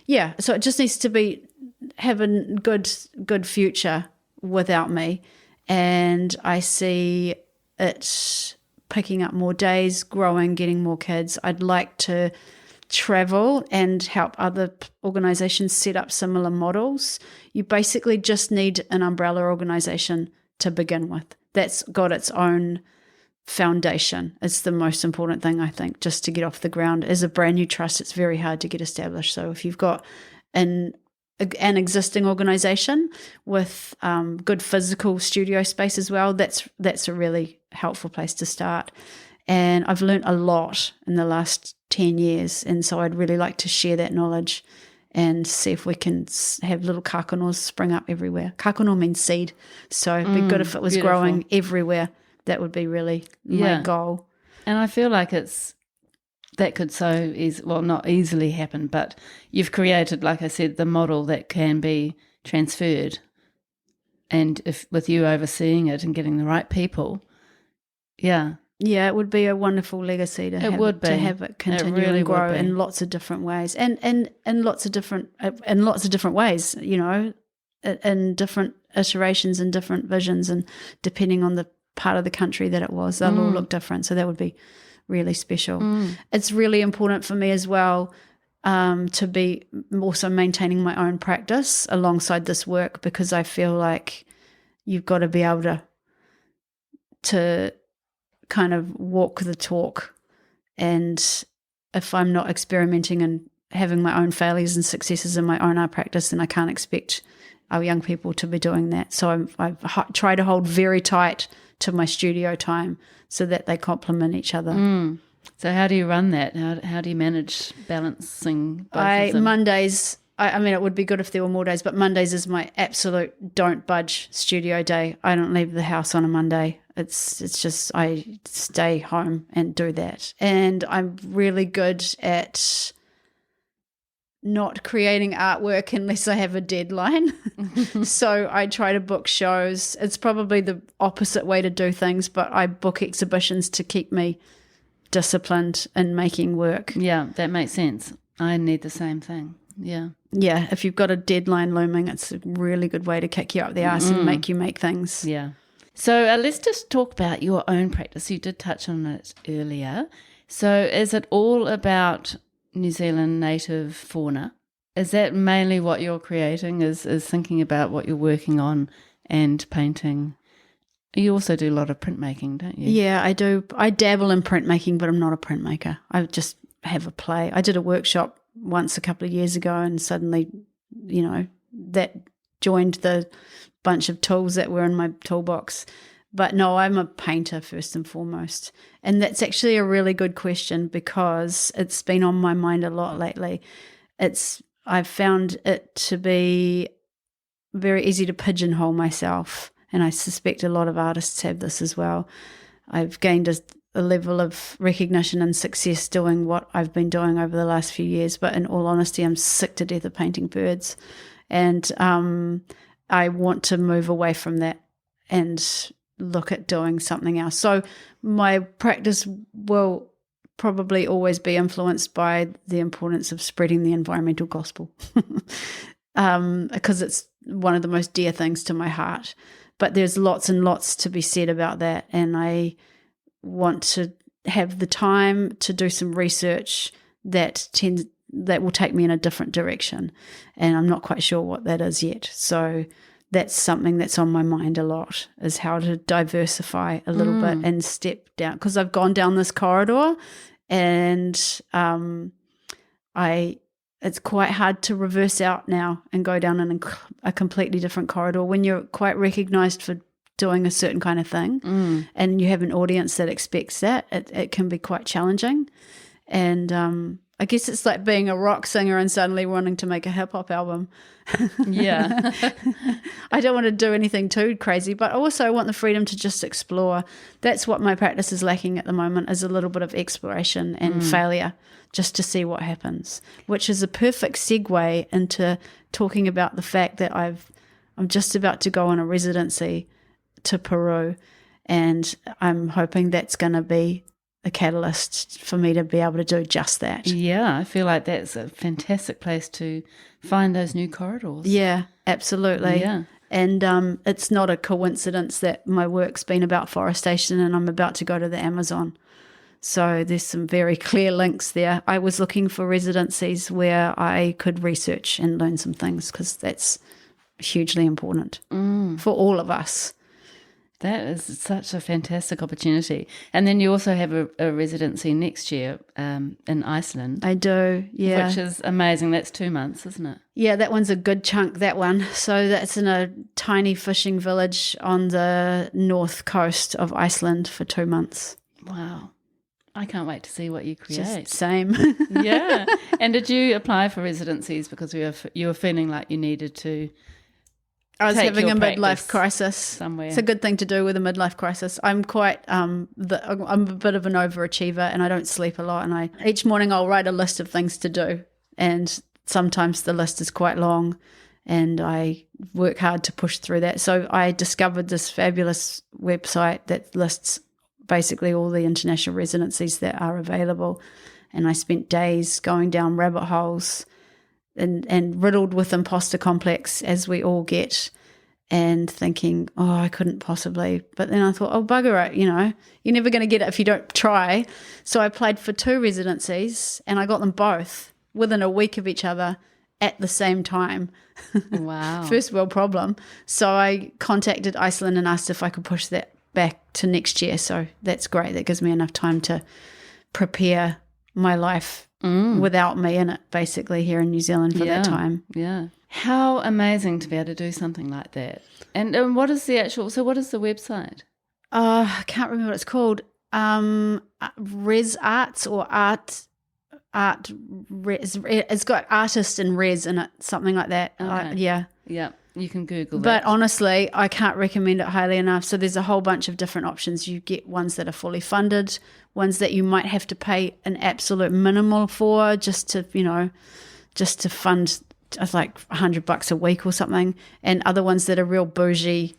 yeah. So it just needs to have a good future without me. And I see it picking up more days, growing, getting more kids. I'd like to travel and help other organisations set up similar models. You basically just need an umbrella organisation to begin with. That's got its own foundation. It's the most important thing, I think, just to get off the ground. As a brand new trust, it's very hard to get established. So if you've got an existing organisation with good physical studio space as well, that's a really helpful place to start. And I've learned a lot in the last 10 years, and so I'd really like to share that knowledge and see if we can have little kākanos spring up everywhere. Kākano means seed, so it'd be good if it was beautiful. growing everywhere. That would be really my goal. And I feel like that could not easily happen, but you've created, like I said, the model that can be transferred. And if with you overseeing it and getting the right people, yeah. Yeah, it would be a wonderful legacy to have it continue and grow in lots of different ways, and in lots of different ways, in different iterations and different visions, and depending on the part of the country that it was, they'll all look different. So that would be really special. It's really important for me as well to be also maintaining my own practice alongside this work, because I feel like you've got to be able to kind of walk the talk, and if I'm not experimenting and having my own failures and successes in my own art practice, then I can't expect our young people to be doing that. So I try to hold very tight to my studio time so that they complement each other. So how do you run that? How do you manage balancing both of them? Mondays, I mean, it would be good if there were more days, but Mondays is my absolute don't budge studio day. I don't leave the house on a Monday. It's just I stay home and do that. And I'm really good at not creating artwork unless I have a deadline. So I try to book shows. It's probably the opposite way to do things, but I book exhibitions to keep me disciplined in making work. Yeah, that makes sense. I need the same thing. Yeah. Yeah, if you've got a deadline looming, it's a really good way to kick you up the arse and make you make things. Yeah. So let's just talk about your own practice. You did touch on it earlier. So is it all about New Zealand native fauna? Is that mainly what you're creating, is thinking about what you're working on and painting? You also do a lot of printmaking, don't you? Yeah, I do. I dabble in printmaking, but I'm not a printmaker. I just have a play. I did a workshop once a couple of years ago, and suddenly, that joined the bunch of tools that were in my toolbox. But no, I'm a painter first and foremost. And that's actually a really good question because it's been on my mind a lot lately. I've found it to be very easy to pigeonhole myself, and I suspect a lot of artists have this as well. I've gained a level of recognition and success doing what I've been doing over the last few years, but in all honesty, I'm sick to death of painting birds. And I want to move away from that and look at doing something else. So my practice will probably always be influenced by the importance of spreading the environmental gospel because it's one of the most dear things to my heart. But there's lots and lots to be said about that, and I want to have the time to do some research that will take me in a different direction, and I'm not quite sure what that is yet. So that's something that's on my mind a lot, is how to diversify a little bit and step down, because I've gone down this corridor and it's quite hard to reverse out now and go down in a completely different corridor when you're quite recognized for doing a certain kind of thing and you have an audience that expects that. It can be quite challenging. And I guess it's like being a rock singer and suddenly wanting to make a hip-hop album. Yeah. I don't want to do anything too crazy, but also I want the freedom to just explore. That's what my practice is lacking at the moment, is a little bit of exploration and failure, just to see what happens, which is a perfect segue into talking about the fact that I'm just about to go on a residency to Peru, and I'm hoping that's going to be a catalyst for me to be able to do just that. Yeah, I feel like that's a fantastic place to find those new corridors. Yeah, absolutely. Yeah. And it's not a coincidence that my work's been about forestation and I'm about to go to the Amazon. So there's some very clear links there. I was looking for residencies where I could research and learn some things, because that's hugely important for all of us. That is such a fantastic opportunity. And then you also have a residency next year in Iceland. I do, yeah. Which is amazing. That's 2 months, isn't it? Yeah, that one's a good chunk, that one. So that's in a tiny fishing village on the north coast of Iceland for 2 months. Wow. I can't wait to see what you create. Just same. Yeah. And did you apply for residencies because you were feeling like you needed to I was having a midlife practice crisis somewhere? It's a good thing to do with a midlife crisis. I'm quite I'm a bit of an overachiever, and I don't sleep a lot, and each morning I'll write a list of things to do, and sometimes the list is quite long, and I work hard to push through that. So I discovered this fabulous website that lists basically all the international residencies that are available, and I spent days going down rabbit holes and riddled with imposter complex, as we all get, and thinking, oh, I couldn't possibly. But then I thought, oh, bugger it, you're never going to get it if you don't try. So I applied for 2 residencies, and I got them both within a week of each other at the same time. Wow. First world problem. So I contacted Iceland and asked if I could push that back to next year. So that's great. That gives me enough time to prepare my life without me in it, basically, here in New Zealand for that time. Yeah. How amazing to be able to do something like that. And what is the website? I can't remember what it's called. Res Arts or Art Res. It's got artist and res in it, something like that. Okay. Yeah. Yeah. You can Google that. But honestly, I can't recommend it highly enough. So there's a whole bunch of different options. You get ones that are fully funded, ones that you might have to pay an absolute minimal for just to fund like $100 a week or something, and other ones that are real bougie,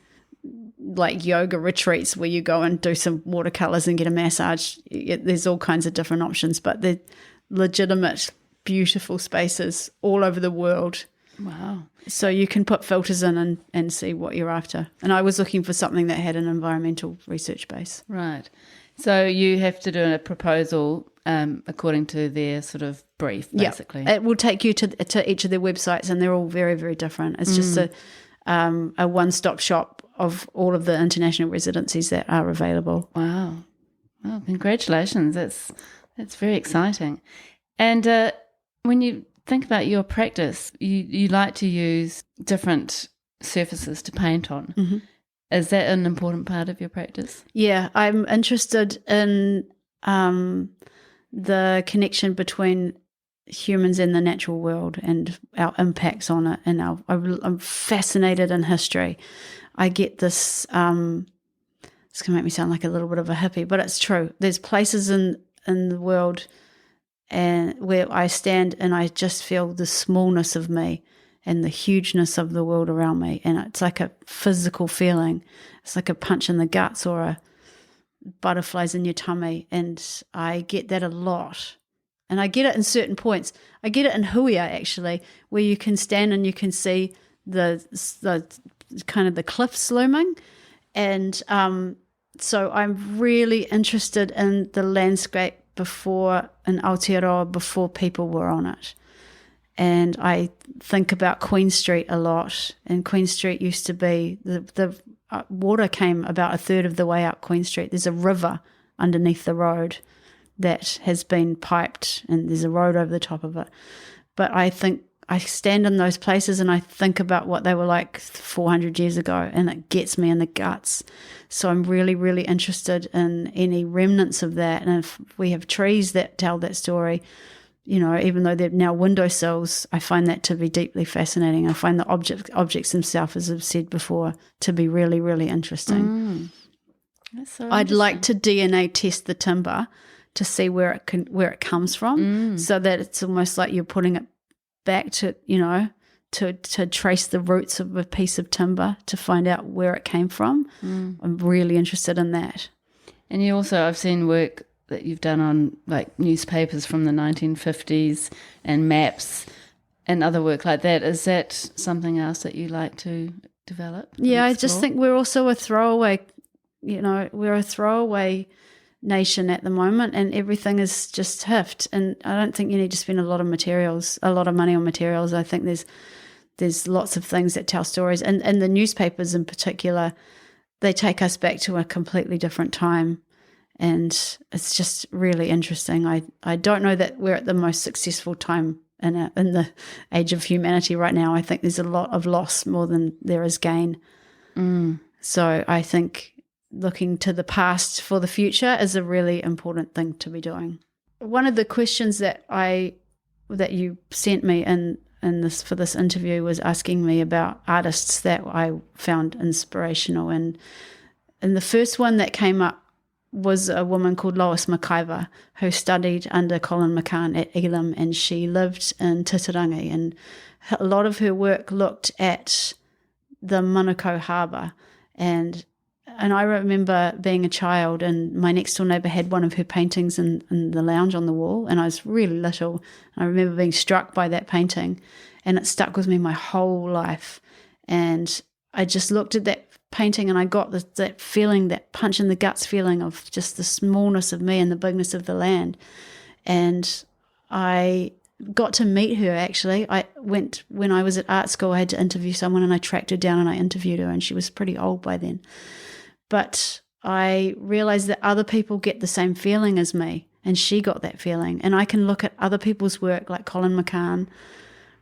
like yoga retreats where you go and do some watercolors and get a massage. There's all kinds of different options, but they're legitimate, beautiful spaces all over the world. Wow. So you can put filters in and see what you're after. And I was looking for something that had an environmental research base. Right. So you have to do a proposal according to their sort of brief, basically. Yeah. It will take you to each of their websites, and they're all very, very different. It's just a one-stop shop of all of the international residencies that are available. Wow. Well, congratulations. That's very exciting. And when you think about your practice, you like to use different surfaces to paint on. Mm-hmm. Is that an important part of your practice? Yeah, I'm interested in the connection between humans and the natural world and our impacts on it. And I'm fascinated in history. I get this, it's going to make me sound like a little bit of a hippie, but it's true. There's places in the world and where I stand and I just feel the smallness of me and the hugeness of the world around me. And it's like a physical feeling. It's like a punch in the guts or a butterflies in your tummy. And I get that a lot. And I get it in certain points. I get it in Huia, actually, where you can stand and you can see the kind of the cliffs looming. And so I'm really interested in the landscape before in Aotearoa, before people were on it. And I think about Queen Street a lot. And Queen Street used to be, the water came about a third of the way up Queen Street. There's a river underneath the road that has been piped, and there's a road over the top of it. But I think I stand in those places and I think about what they were like 400 years ago, and it gets me in the guts. So I'm really, really interested in any remnants of that. And if we have trees that tell that story, you know, even though they're now windowsills, I find that to be deeply fascinating. I find the objects themselves, as I've said before, to be really, really interesting. That's so I'd like to DNA test the timber to see where it comes from, so that it's almost like you're putting it back to, you know, to trace the roots of a piece of timber to find out where it came from. I'm really interested in that. And you also, I've seen work that you've done on like newspapers from the 1950s and maps and other work like that. Is that something else that you like to develop? Yeah, I just think we're also a throwaway, you know, we're a throwaway nation at the moment, and everything is just hiffed. And I don't think you need to spend a lot of money on materials. I think there's lots of things that tell stories, and the newspapers in particular, they take us back to a completely different time, and it's just really interesting. I don't know that we're at the most successful time in the age of humanity right now. I think there's a lot of loss more than there is gain. So I think looking to the past for the future is a really important thing to be doing. One of the questions that you sent me in for this interview was asking me about artists that I found inspirational, and the first one that came up was a woman called Lois McIver, who studied under Colin McCann at Elam, and she lived in Titirangi, and a lot of her work looked at the Manukau Harbour. And I remember being a child, and my next door neighbour had one of her paintings in the lounge on the wall, and I was really little. I remember being struck by that painting, and it stuck with me my whole life. And I just looked at that painting and I got that feeling, that punch in the guts feeling of just the smallness of me and the bigness of the land. And I got to meet her, actually. When I was at art school, I had to interview someone, and I tracked her down and I interviewed her, and she was pretty old by then. But I realized that other people get the same feeling as me, and she got that feeling. And I can look at other people's work like Colin McCann,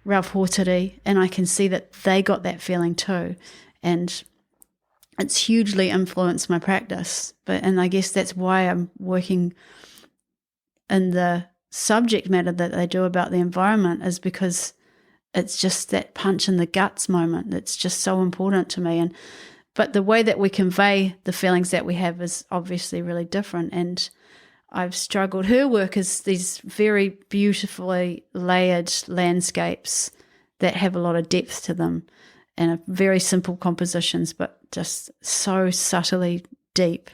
Ralph Hortody, and I can see that they got that feeling too. And it's hugely influenced my practice. And I guess that's why I'm working in the subject matter that they do about the environment, is because it's just that punch in the guts moment. It's just so important to me. But the way that we convey the feelings that we have is obviously really different. And I've struggled. Her work is these very beautifully layered landscapes that have a lot of depth to them, and are very simple compositions, but just so subtly deep.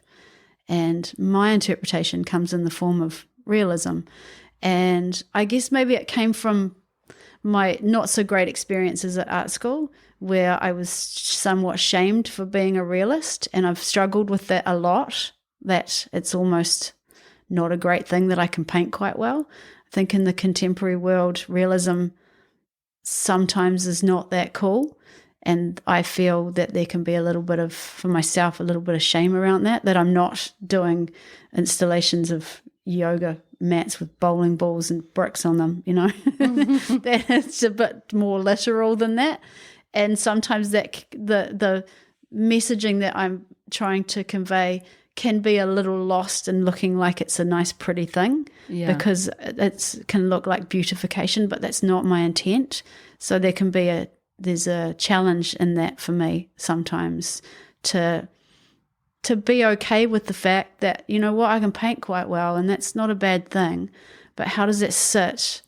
And my interpretation comes in the form of realism. And I guess maybe it came from my not so great experiences at art school, where I was somewhat shamed for being a realist, and I've struggled with that a lot, that it's almost not a great thing that I can paint quite well. I think in the contemporary world, realism sometimes is not that cool, and I feel that there can be a little bit of, for myself, a little bit of shame around that I'm not doing installations of yoga mats with bowling balls and bricks on them, you know. That it's a bit more literal than that. And sometimes that the messaging that I'm trying to convey can be a little lost in looking like it's a nice, pretty thing, because it can look like beautification, but that's not my intent. So there's a challenge in that for me sometimes to be okay with the fact that, you know what, I can paint quite well, and that's not a bad thing, but how does it sit?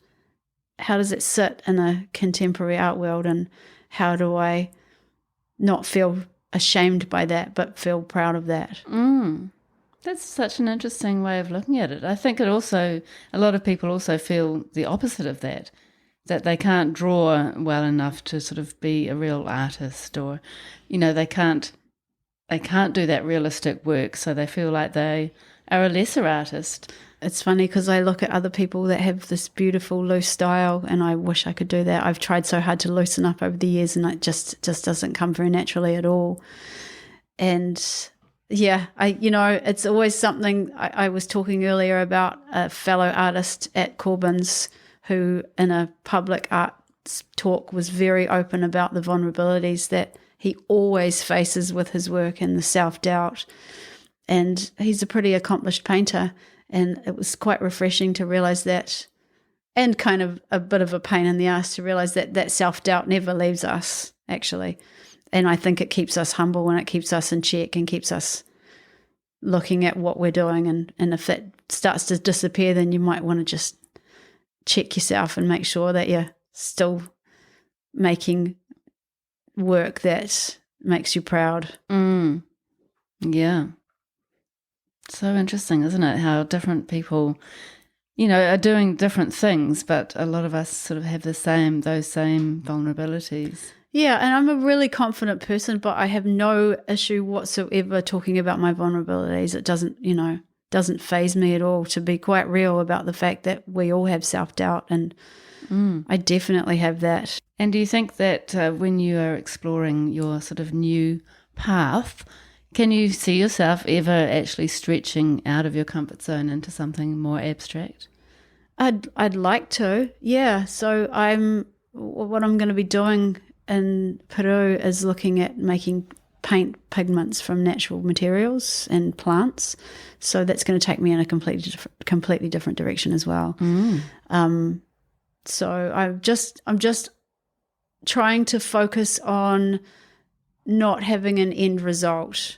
How does it sit in a contemporary art world, and how do I not feel ashamed by that, but feel proud of that? That's such an interesting way of looking at it. I think a lot of people also feel the opposite of that they can't draw well enough to sort of be a real artist, or, you know, they can't do that realistic work, so they feel like they are a lesser artist. It's funny because I look at other people that have this beautiful loose style, and I wish I could do that. I've tried so hard to loosen up over the years, and it just doesn't come very naturally at all. And yeah, it's always something. I was talking earlier about a fellow artist at Corbyn's who, in a public arts talk, was very open about the vulnerabilities that he always faces with his work and the self-doubt. And he's a pretty accomplished painter, and it was quite refreshing to realise that, and kind of a bit of a pain in the ass to realise that self-doubt never leaves us, actually. And I think it keeps us humble, and it keeps us in check, and keeps us looking at what we're doing. And if that starts to disappear, then you might want to just check yourself and make sure that you're still making work that makes you proud. Yeah. So interesting, isn't it? How different people, you know, are doing different things, but a lot of us sort of have those same vulnerabilities. Yeah, and I'm a really confident person, but I have no issue whatsoever talking about my vulnerabilities. It doesn't faze me at all to be quite real about the fact that we all have self-doubt, and I definitely have that. And do you think that when you are exploring your sort of new path, can you see yourself ever actually stretching out of your comfort zone into something more abstract? I'd like to, yeah. So what I'm going to be doing in Peru is looking at making paint pigments from natural materials and plants. So that's going to take me in a completely different direction as well. So I'm just trying to focus on not having an end result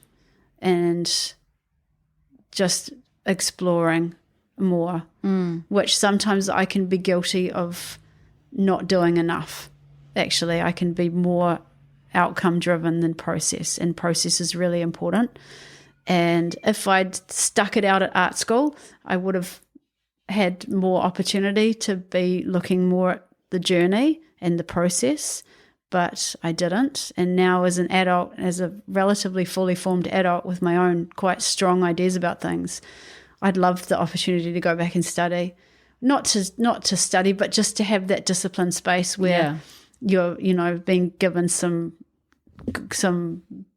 and just exploring more, which sometimes I can be guilty of not doing enough. Actually, I can be more outcome driven than process, and process is really important. And if I'd stuck it out at art school, I would have had more opportunity to be looking more at the journey and the process, but I didn't. And now as an adult, as a relatively fully formed adult with my own quite strong ideas about things, I'd love the opportunity to go back and study. Not to study, but just to have that disciplined space where you're, being given some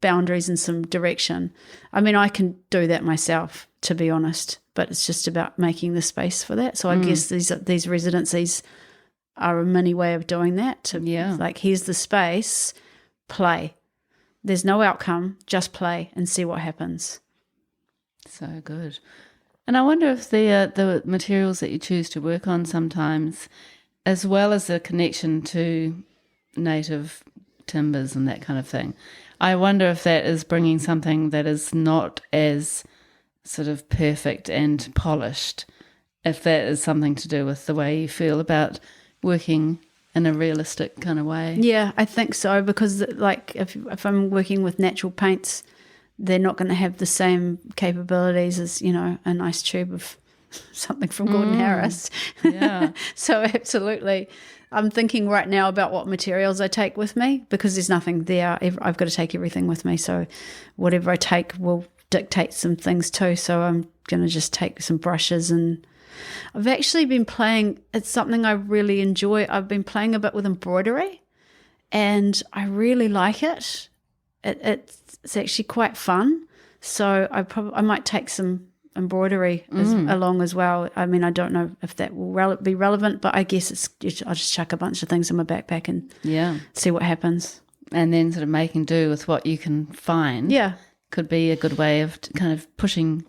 boundaries and some direction. I mean, I can do that myself, to be honest, but it's just about making the space for that. So I guess these residencies are a mini way of doing that. Like, here's the space, play. There's no outcome, just play and see what happens. So good. And I wonder if the materials that you choose to work on sometimes, as well as the connection to native timbers and that kind of thing, I wonder if that is bringing something that is not as sort of perfect and polished, if that is something to do with the way you feel about working in a realistic kind of way. Yeah, I think so, because like if I'm working with natural paints, they're not going to have the same capabilities as, a nice tube of something from Gordon Harris. Yeah. So absolutely. I'm thinking right now about what materials I take with me, because there's nothing there. I've got to take everything with me. So whatever I take will dictate some things too. So I'm going to just take some brushes, and I've actually been playing, it's something I really enjoy. I've been playing a bit with embroidery, and I really like it. It's actually quite fun. So I might take some embroidery along as well. I mean, I don't know if that will be relevant, but I guess I'll just chuck a bunch of things in my backpack and see what happens. and then sort of making do with what you can find. Yeah. Could be a good way of kind of pushing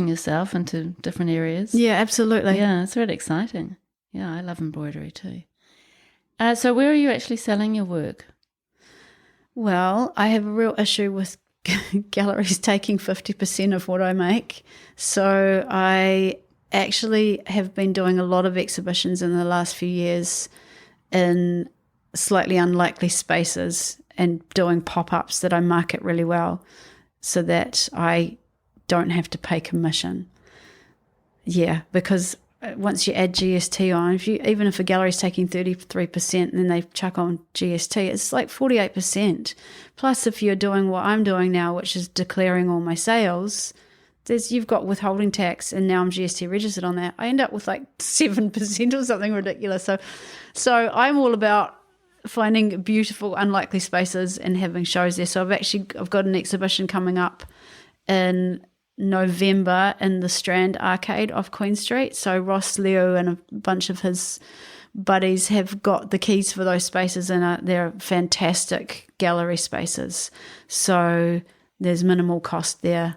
yourself into different areas. Yeah, absolutely. Yeah, it's really exciting. Yeah, I love embroidery too. So where are you actually selling your work? Well, I have a real issue with galleries taking 50% of what I make. So I actually have been doing a lot of exhibitions in the last few years in slightly unlikely spaces and doing pop-ups that I market really well so that I don't have to pay commission. Yeah, because once you add GST on, even if a gallery's taking 33% and then they chuck on GST, it's like 48%. Plus, if you're doing what I'm doing now, which is declaring all my sales, you've got withholding tax, and now I'm GST registered on that. I end up with like 7% or something ridiculous. So I'm all about finding beautiful, unlikely spaces and having shows there. So I've got an exhibition coming up in November in the Strand Arcade off Queen Street. So Ross Liu and a bunch of his buddies have got the keys for those spaces, and they're fantastic gallery spaces. So there's minimal cost there.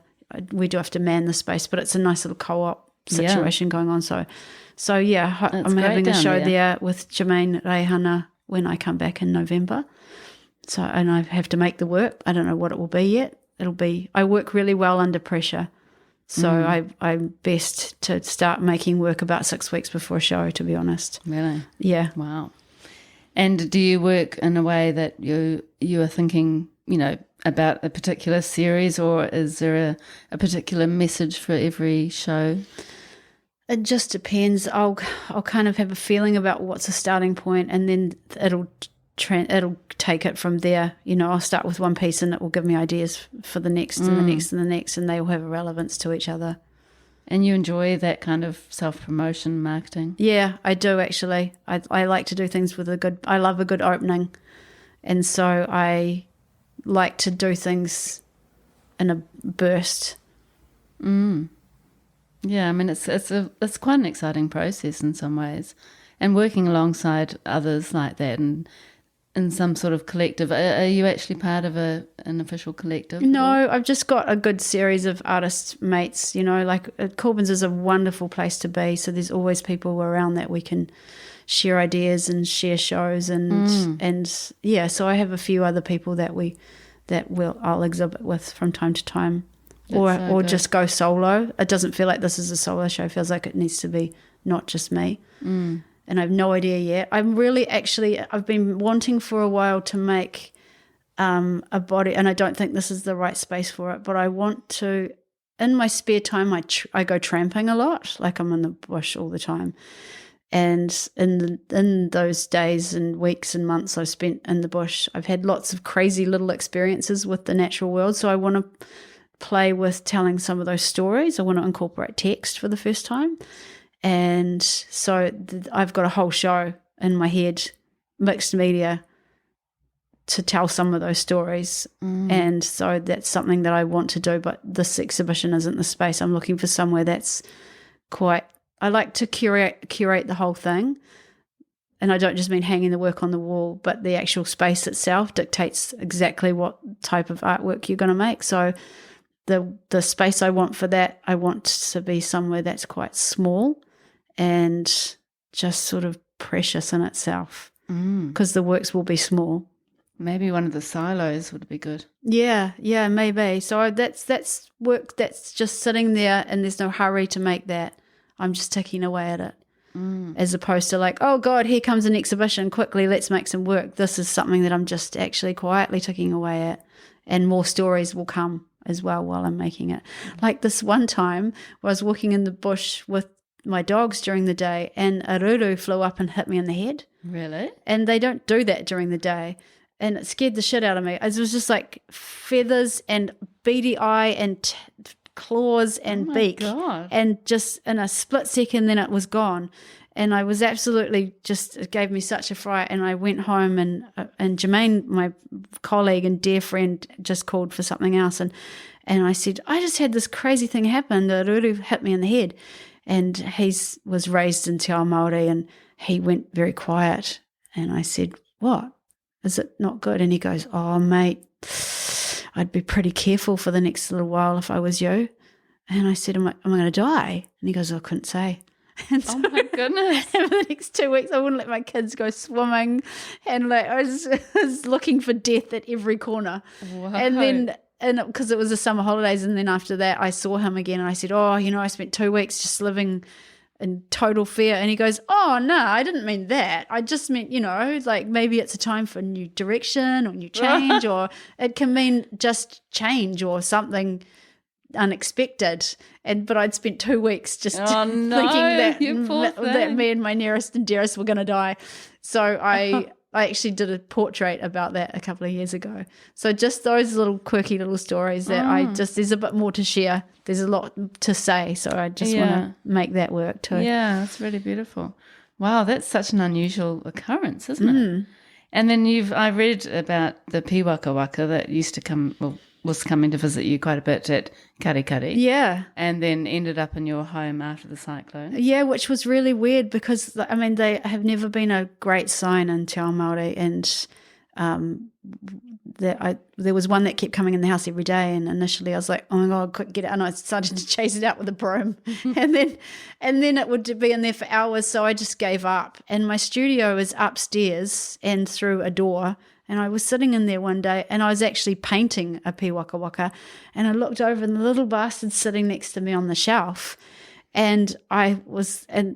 We do have to man the space, but it's a nice little co-op situation going on. So yeah, I'm having a show there with Jermaine Reihana when I come back in November. So, and I have to make the work. I don't know what it will be yet. I work really well under pressure. So I'm best to start making work about 6 weeks before a show, to be honest. Really? Yeah. Wow. And do you work in a way that you are thinking, about a particular series, or is there a particular message for every show? It just depends. I'll kind of have a feeling about what's a starting point, and then it'll take it from there. I'll start with one piece and it will give me ideas for the next and the next and the next, and they will have a relevance to each other. And you enjoy that kind of self-promotion marketing? Yeah, I do actually. I like to do things with I love a good opening. And so I like to do things in a burst. Yeah, I mean it's quite an exciting process in some ways, and working alongside others like that, and in some sort of collective. Are you actually part of an official collective? No, I've just got a good series of artist mates. Like Corbin's is a wonderful place to be. So there's always people around that we can share ideas and share shows and yeah. So I have a few other people that I'll exhibit with from time to time. Or just go solo. It doesn't feel like this is a solo show. It feels like it needs to be not just me. And I have no idea yet. I've been wanting for a while to make a body, and I don't think this is the right space for it, but I want to, in my spare time, I go tramping a lot. Like I'm in the bush all the time. And in those days and weeks and months I've spent in the bush, I've had lots of crazy little experiences with the natural world. So I want to play with telling some of those stories. I want to incorporate text for the first time. And so I've got a whole show in my head, mixed media, to tell some of those stories. And so that's something that I want to do, but this exhibition isn't the space. I'm looking for somewhere that's I like to curate the whole thing. And I don't just mean hanging the work on the wall, but the actual space itself dictates exactly what type of artwork you're going to make. So the space I want for that, I want to be somewhere that's quite small and just sort of precious in itself, because the works will be small. Maybe one of the silos would be good. Yeah, maybe. So that's work that's just sitting there, and there's no hurry to make that. I'm just ticking away at it, as opposed to like, oh God, here comes an exhibition, quickly, let's make some work. This is something that I'm just actually quietly ticking away at, and more stories will come as well while I'm making it. Like this one time where I was walking in the bush with my dogs during the day, and a ruru flew up and hit me in the head. Really? And they don't do that during the day. And it scared the shit out of me. It was just like feathers and beady eye and claws and beak. God. And just in a split second, then it was gone. And I was absolutely it gave me such a fright. And I went home, and Jermaine, my colleague and dear friend, just called for something else. And I said, I just had this crazy thing happen. The ruru hit me in the head. And he was raised in Te Ao Māori, and he went very quiet. And I said, what? Is it not good? And he goes, oh, mate, I'd be pretty careful for the next little while if I was you. And I said, am I going to die? And he goes, I couldn't say. And so, Oh my goodness. and for the next 2 weeks, I wouldn't let my kids go swimming. And like I was looking for death at every corner. Wow. And then, because it was the summer holidays, and then after that, I saw him again. And I said, oh, I spent 2 weeks just living in total fear. And he goes, oh, no, I didn't mean that. I just meant, like maybe it's a time for new direction or new change, or it can mean just change or something unexpected. But I'd spent 2 weeks just thinking that me and my nearest and dearest were going to die. So I actually did a portrait about that a couple of years ago. So just those little quirky little stories that there's a bit more to share. There's a lot to say. So I just want to make that work too. Yeah, that's really beautiful. Wow, that's such an unusual occurrence, isn't it? And then I read about the piwaka waka that used to come, was coming to visit you quite a bit at Karekare. Yeah. And then ended up in your home after the cyclone. Yeah, which was really weird because, they have never been a great sign in Te Ao Māori, and there was one that kept coming in the house every day, and initially I was like, oh my God, quick, get it. And I started to chase it out with a broom. and then it would be in there for hours, so I just gave up. And my studio is upstairs and through a door. And I was sitting in there one day, and I was actually painting a piwaka waka, and I looked over, and the little bastard's sitting next to me on the shelf, and I just, I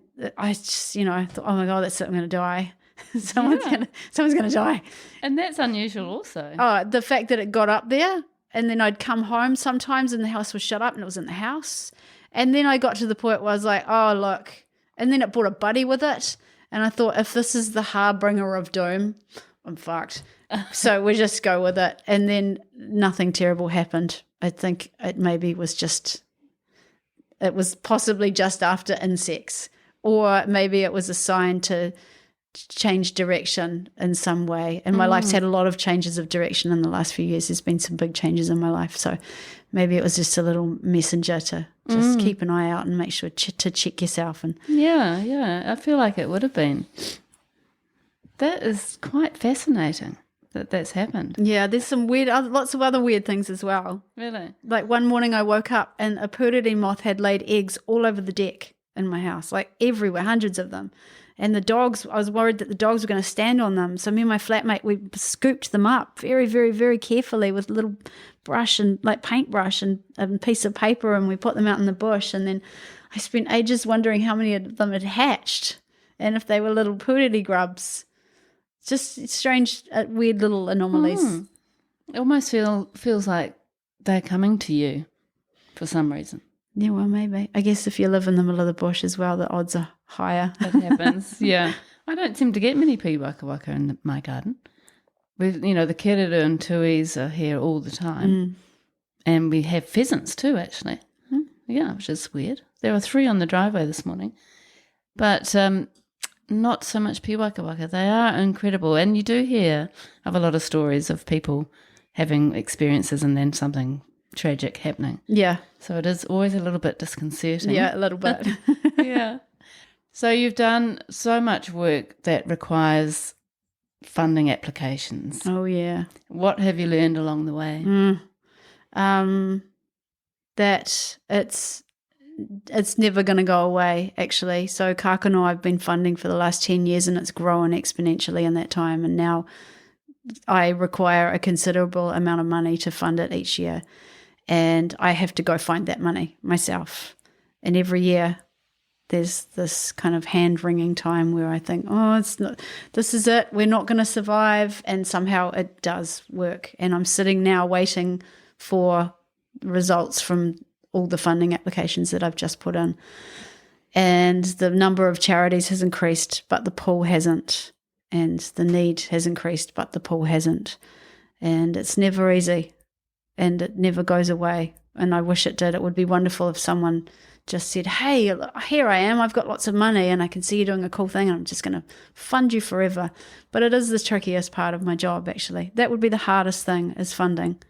thought, oh my God, that's it, I'm going to die. Someone's going to die. And that's unusual also. Oh, the fact that it got up there, and then I'd come home sometimes, and the house was shut up, and it was in the house, and then I got to the point where I was like, oh look, and then it brought a buddy with it, and I thought, if this is the harbinger of doom, I'm fucked. So we just go with it. And then nothing terrible happened. I think it was possibly just after insects, or maybe it was a sign to change direction in some way. And my life's had a lot of changes of direction in the last few years. There's been some big changes in my life. So maybe it was just a little messenger to just keep an eye out and make sure to check yourself. And yeah, I feel like it would have been. That is quite fascinating that's happened. Yeah, there's some lots of other weird things as well. Really? Like one morning I woke up and a puriri moth had laid eggs all over the deck in my house, like everywhere, hundreds of them. And the dogs, I was worried that the dogs were going to stand on them. So me and my flatmate, we scooped them up very, very, very carefully with a little brush and like paintbrush and a piece of paper, and we put them out in the bush. And then I spent ages wondering how many of them had hatched and if they were little puriri grubs. Just strange, weird little anomalies. It almost feels like they're coming to you for some reason. Yeah, well, maybe. I guess if you live in the middle of the bush as well, the odds are higher. It happens, yeah. I don't seem to get many piwaka waka in my garden. The kerera and tuis are here all the time. And we have pheasants too, actually. Yeah, which is weird. There were 3 on the driveway this morning. But not so much piwaka waka. They are incredible. And you do hear of a lot of stories of people having experiences and then something tragic happening. Yeah. So it is always a little bit disconcerting. Yeah, a little bit. Yeah. So you've done so much work that requires funding applications. Oh, yeah. What have you learned along the way? That it's never going to go away, actually. So Kōkano I've been funding for the last 10 years, and it's grown exponentially in that time. And now I require a considerable amount of money to fund it each year. And I have to go find that money myself. And every year there's this kind of hand-wringing time where I think, this is it, we're not going to survive. And somehow it does work. And I'm sitting now waiting for results from all the funding applications that I've just put in. And the number of charities has increased, but the pool hasn't. And the need has increased, but the pool hasn't. And it's never easy. And it never goes away. And I wish it did. It would be wonderful if someone just said, hey, here I am, I've got lots of money and I can see you doing a cool thing and I'm just going to fund you forever. But it is the trickiest part of my job, actually. That would be the hardest thing, is funding.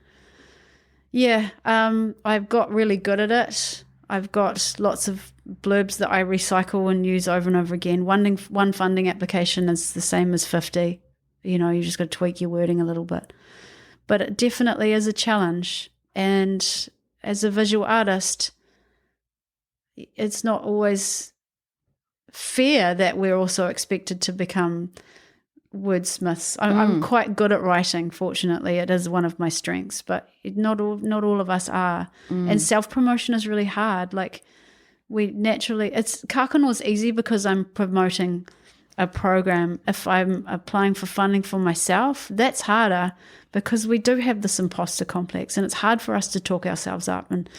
Yeah, I've got really good at it. I've got lots of blurbs that I recycle and use over and over again. One funding application is the same as 50. You just got to tweak your wording a little bit. But it definitely is a challenge. And as a visual artist, it's not always fair that we're also expected to become wordsmiths. I'm quite good at writing, fortunately. It is one of my strengths, but not all of us are. And self-promotion is really hard. Like, we naturally, Kōkano is easy because I'm promoting a program. If I'm applying for funding for myself, that's harder because we do have this imposter complex, and it's hard for us to talk ourselves up and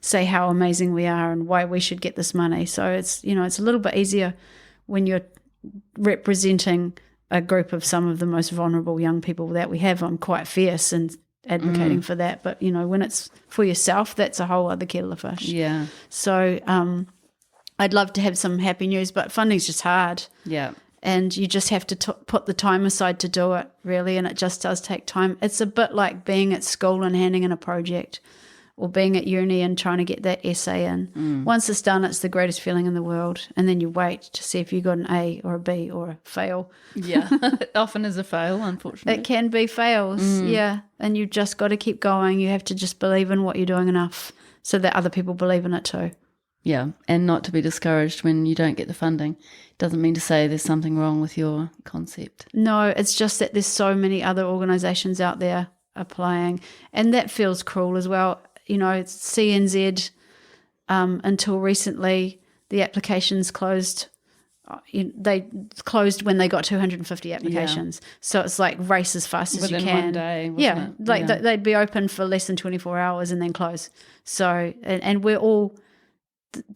say how amazing we are and why we should get this money. So it's a little bit easier when you're representing a group of some of the most vulnerable young people that we have. I'm quite fierce and advocating for that, but when it's for yourself, that's a whole other kettle of fish. Yeah. So I'd love to have some happy news, but funding's just hard. Yeah. And you just have to put the time aside to do it, really, and it just does take time. It's a bit like being at school and handing in a project, or being at uni and trying to get that essay in. Once it's done, it's the greatest feeling in the world, and then you wait to see if you got an A or a B or a fail. Yeah, it often is a fail, unfortunately. It can be fails, yeah, and you just got to keep going. You have to just believe in what you're doing enough so that other people believe in it too. Yeah, and not to be discouraged when you don't get the funding. Doesn't mean to say there's something wrong with your concept. No, it's just that there's so many other organisations out there applying, and that feels cruel as well. CNZ, until recently, the applications closed. They closed when they got 250 applications. Yeah. So it's like race as fast as within you can. One day, yeah, it? Like they'd be open for less than 24 hours and then close. So, and we're all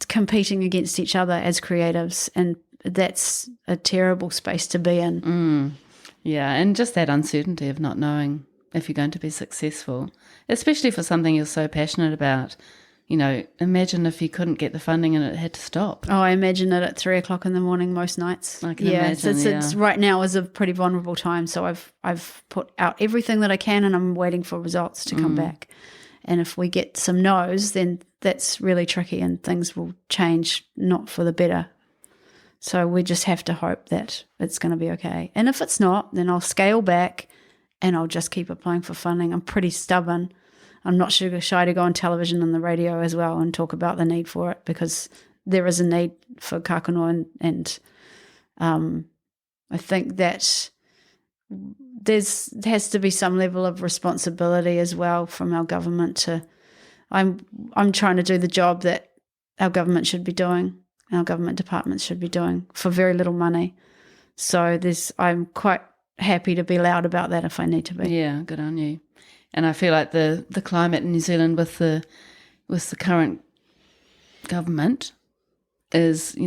competing against each other as creatives, and that's a terrible space to be in. Yeah, and just that uncertainty of not knowing if you're going to be successful, especially for something you're so passionate about. Imagine if you couldn't get the funding and it had to stop. Oh, I imagine it at 3:00 in the morning most nights. I can imagine, it's right now is a pretty vulnerable time, so I've put out everything that I can, and I'm waiting for results to come back. And if we get some no's, then that's really tricky, and things will change, not for the better. So we just have to hope that it's going to be okay. And if it's not, then I'll scale back and I'll just keep applying for funding. I'm pretty stubborn. I'm not shy to go on television and the radio as well and talk about the need for it, because there is a need for Kōkano, and I think that there has to be some level of responsibility as well from our government to. I'm trying to do the job that our government should be doing, our government departments should be doing, for very little money. So I'm quite happy to be loud about that if I need to be. Yeah, good on you. And I feel like the climate in New Zealand with the current government is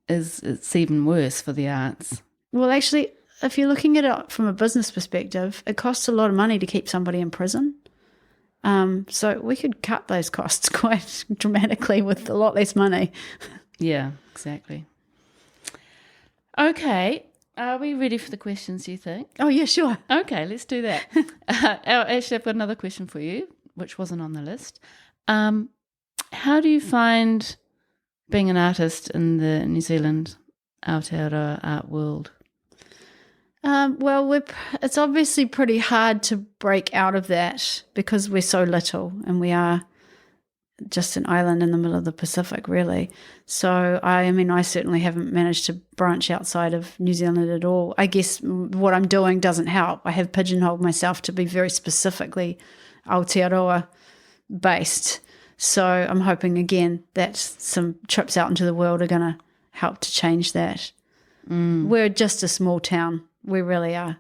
it's even worse for the arts. Well, actually, if you're looking at it from a business perspective, it costs a lot of money to keep somebody in prison. So we could cut those costs quite dramatically with a lot less money. Yeah, exactly. Okay. Are we ready for the questions, do you think? Oh, yeah, sure. Okay, let's do that. Actually, I've got another question for you, which wasn't on the list. How do you find being an artist in the New Zealand Aotearoa art world? Well, it's obviously pretty hard to break out of that because we're so little, and we are just an island in the middle of the Pacific, really. So, I certainly haven't managed to branch outside of New Zealand at all. I guess what I'm doing doesn't help. I have pigeonholed myself to be very specifically Aotearoa based. So I'm hoping, again, that some trips out into the world are going to help to change that. We're just a small town. We really are.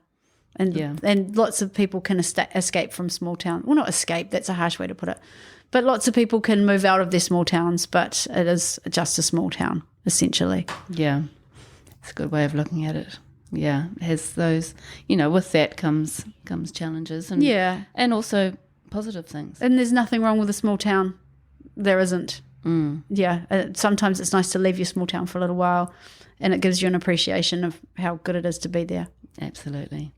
And lots of people can escape from small town. Well, not escape, that's a harsh way to put it. But lots of people can move out of their small towns, but it is just a small town, essentially. Yeah, it's a good way of looking at it. Yeah, it has those, with that comes challenges and also positive things. And there's nothing wrong with a small town. There isn't. Yeah, sometimes it's nice to leave your small town for a little while, and it gives you an appreciation of how good it is to be there. Absolutely.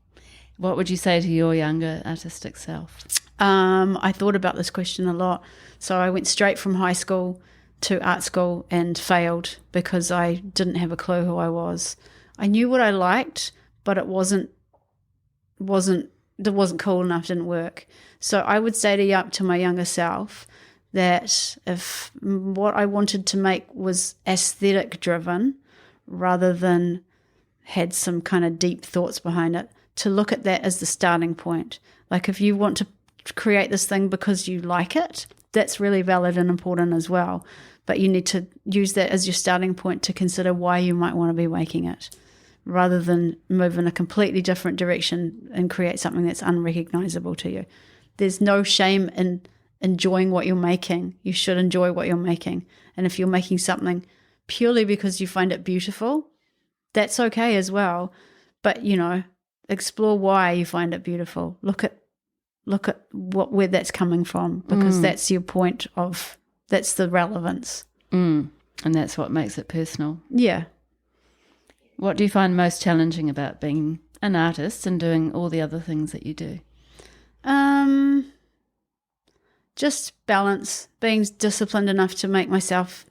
What would you say to your younger artistic self? I thought about this question a lot. So I went straight from high school to art school and failed because I didn't have a clue who I was. I knew what I liked, but it wasn't wasn't cool enough, didn't work. So I would say to my younger self that if what I wanted to make was aesthetic driven rather than had some kind of deep thoughts behind it, to look at that as the starting point. Like if you want to create this thing because you like it, that's really valid and important as well. But you need to use that as your starting point to consider why you might want to be making it, rather than move in a completely different direction and create something that's unrecognizable to you. There's no shame in enjoying what you're making. You should enjoy what you're making. And if you're making something purely because you find it beautiful, that's okay as well. But, explore why you find it beautiful. Look at where that's coming from, because that's your point of, that's the relevance. And that's what makes it personal. Yeah. What do you find most challenging about being an artist and doing all the other things that you do? Just balance, being disciplined enough to make myself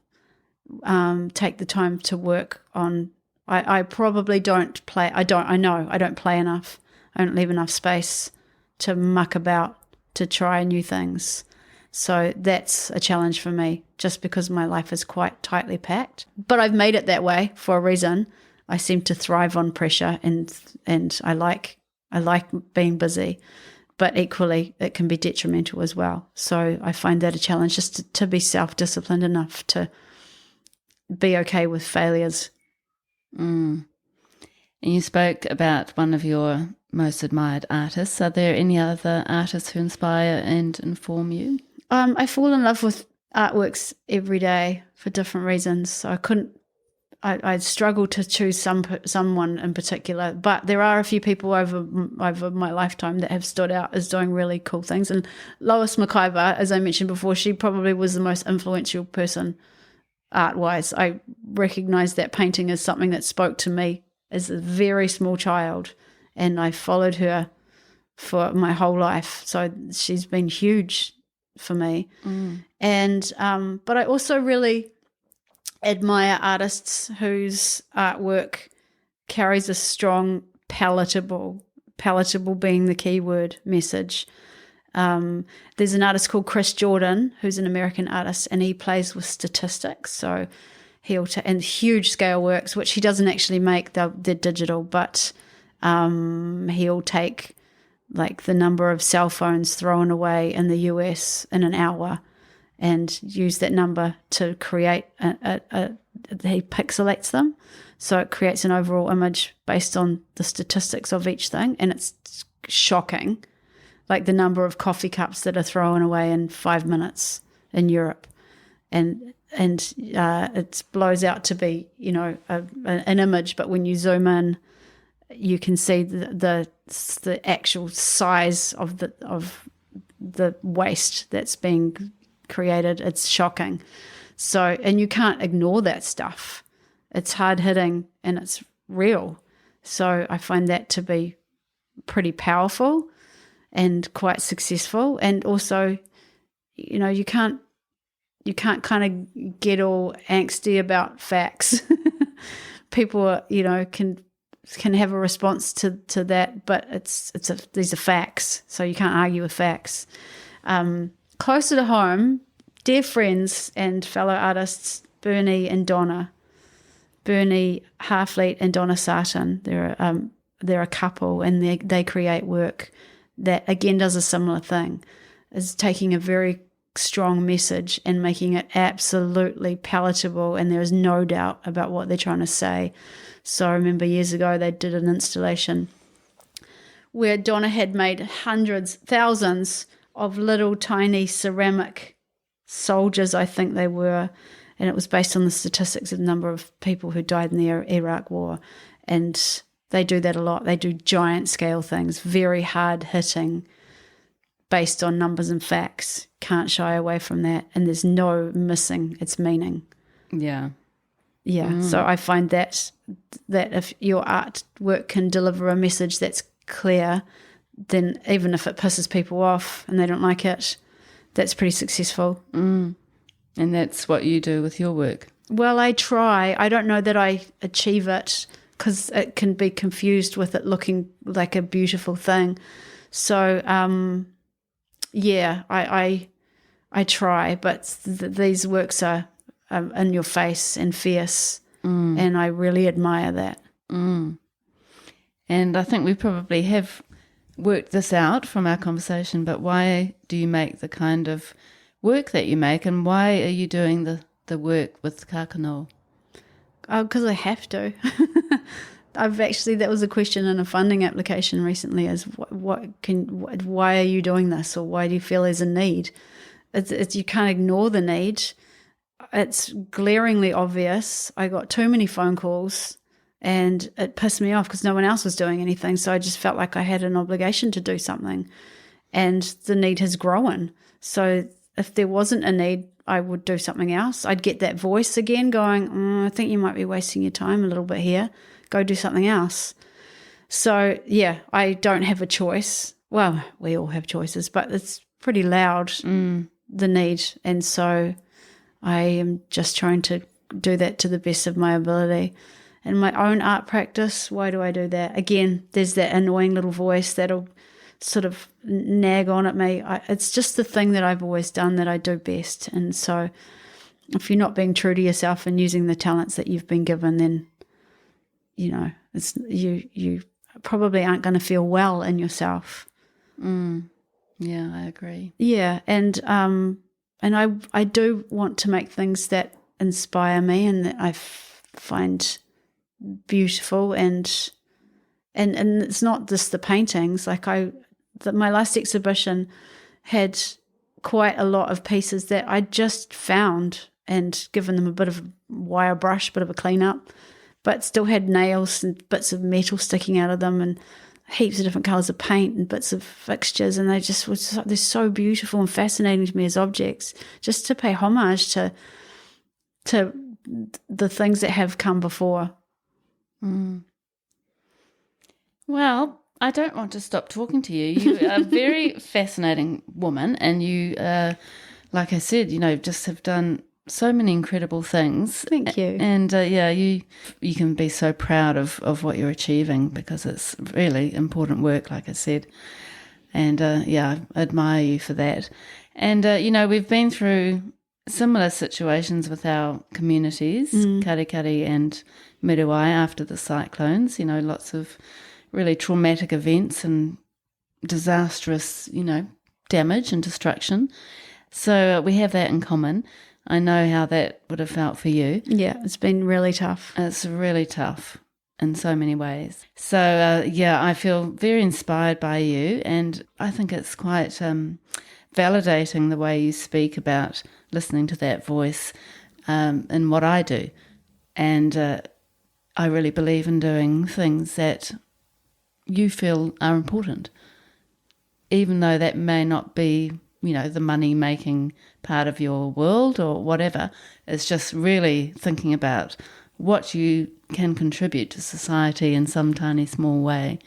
take the time to work on. I probably don't play. I know I don't play enough. I don't leave enough space to muck about, to try new things. So that's a challenge for me, just because my life is quite tightly packed. But I've made it that way for a reason. I seem to thrive on pressure, and I like being busy, but equally it can be detrimental as well. So I find that a challenge, just to be self-disciplined enough to be okay with failures. And you spoke about one of your most admired artists. Are there any other artists who inspire and inform you? I fall in love with artworks every day for different reasons. So I struggle to choose someone in particular, but there are a few people over my lifetime that have stood out as doing really cool things. And Lois McIver, as I mentioned before, she probably was the most influential person art-wise. I recognized that painting as something that spoke to me as a very small child, and I followed her for my whole life. So she's been huge for me. And but I also really admire artists whose artwork carries a strong palatable being the key word, message. There's an artist called Chris Jordan, who's an American artist, and he plays with statistics. So he'll and huge scale works, which he doesn't actually make, they're digital, but he'll take like the number of cell phones thrown away in the US in an hour and use that number to create he pixelates them. So it creates an overall image based on the statistics of each thing, and it's shocking. Like the number of coffee cups that are thrown away in 5 minutes in Europe, and it blows out to be an image, but when you zoom in, you can see the actual size of the waste that's being created. It's shocking. So, and you can't ignore that stuff. It's hard hitting and it's real. So I find that to be pretty powerful and quite successful. And also, you can't kind of get all angsty about facts. People can have a response to that, but these are facts, so you can't argue with facts. Closer to home, dear friends and fellow artists Bernie and Donna, Bernie Harfleet and Donna Sarton. They're a couple, and they create work that again does a similar thing, is taking a very strong message and making it absolutely palatable, and there is no doubt about what they're trying to say. So I remember years ago they did an installation where Donna had made hundreds, thousands of little tiny ceramic soldiers, I think they were, and it was based on the statistics of the number of people who died in the Iraq War. And they do that a lot. They do giant scale things, very hard hitting, based on numbers and facts. Can't shy away from that, and there's no missing its meaning. Yeah. So I find that if your artwork can deliver a message that's clear, then even if it pisses people off and they don't like it, that's pretty successful. And that's what you do with your work. Well, I try. I don't know that I achieve it because it can be confused with it looking like a beautiful thing. So, I try, but these works are in your face and fierce, and I really admire that. And I think we probably have worked this out from our conversation, but why do you make the kind of work that you make, and why are you doing the work with Kōkano? Because I have to. That was a question in a funding application recently, is why are you doing this, or why do you feel there's a need? It's you can't ignore the need. It's glaringly obvious. I got too many phone calls and it pissed me off because no one else was doing anything. So I just felt like I had an obligation to do something, and the need has grown. So if there wasn't a need, I would do something else. I'd get that voice again going, I think you might be wasting your time a little bit here. Go do something else. So, yeah, I don't have a choice. Well, we all have choices, but it's pretty loud, the need. And so I am just trying to do that to the best of my ability. In my own art practice, why do I do that? Again, there's that annoying little voice that'll sort of nag on at me. It's just the thing that I've always done that I do best. And so if you're not being true to yourself and using the talents that you've been given, then, it's you probably aren't going to feel well in yourself. Yeah, I agree. Yeah, and I do want to make things that inspire me and that I find beautiful, and it's not just the paintings. Like my last exhibition had quite a lot of pieces that I just found and given them a bit of a wire brush, bit of a clean up, but still had nails and bits of metal sticking out of them and heaps of different colours of paint and bits of fixtures, and they're so beautiful and fascinating to me as objects, just to pay homage to the things that have come before. Well, I don't want to stop talking to you. You are a very fascinating woman, and you, like I said, just have done so many incredible things. Thank you. And you can be so proud of what you're achieving, because it's really important work, like I said. And I admire you for that. And we've been through similar situations with our communities, Karekare and Miruai, after the cyclones. Lots of really traumatic events and disastrous, damage and destruction. So we have that in common. I know how that would have felt for you. Yeah, it's been really tough. It's really tough in so many ways. So, I feel very inspired by you, and I think it's quite validating the way you speak about listening to that voice in what I do. And I really believe in doing things that you feel are important, even though that may not be, the money-making part of your world or whatever. It's just really thinking about what you can contribute to society in some tiny, small way.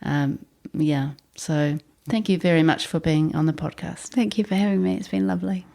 So thank you very much for being on the podcast. Thank you for having me. It's been lovely.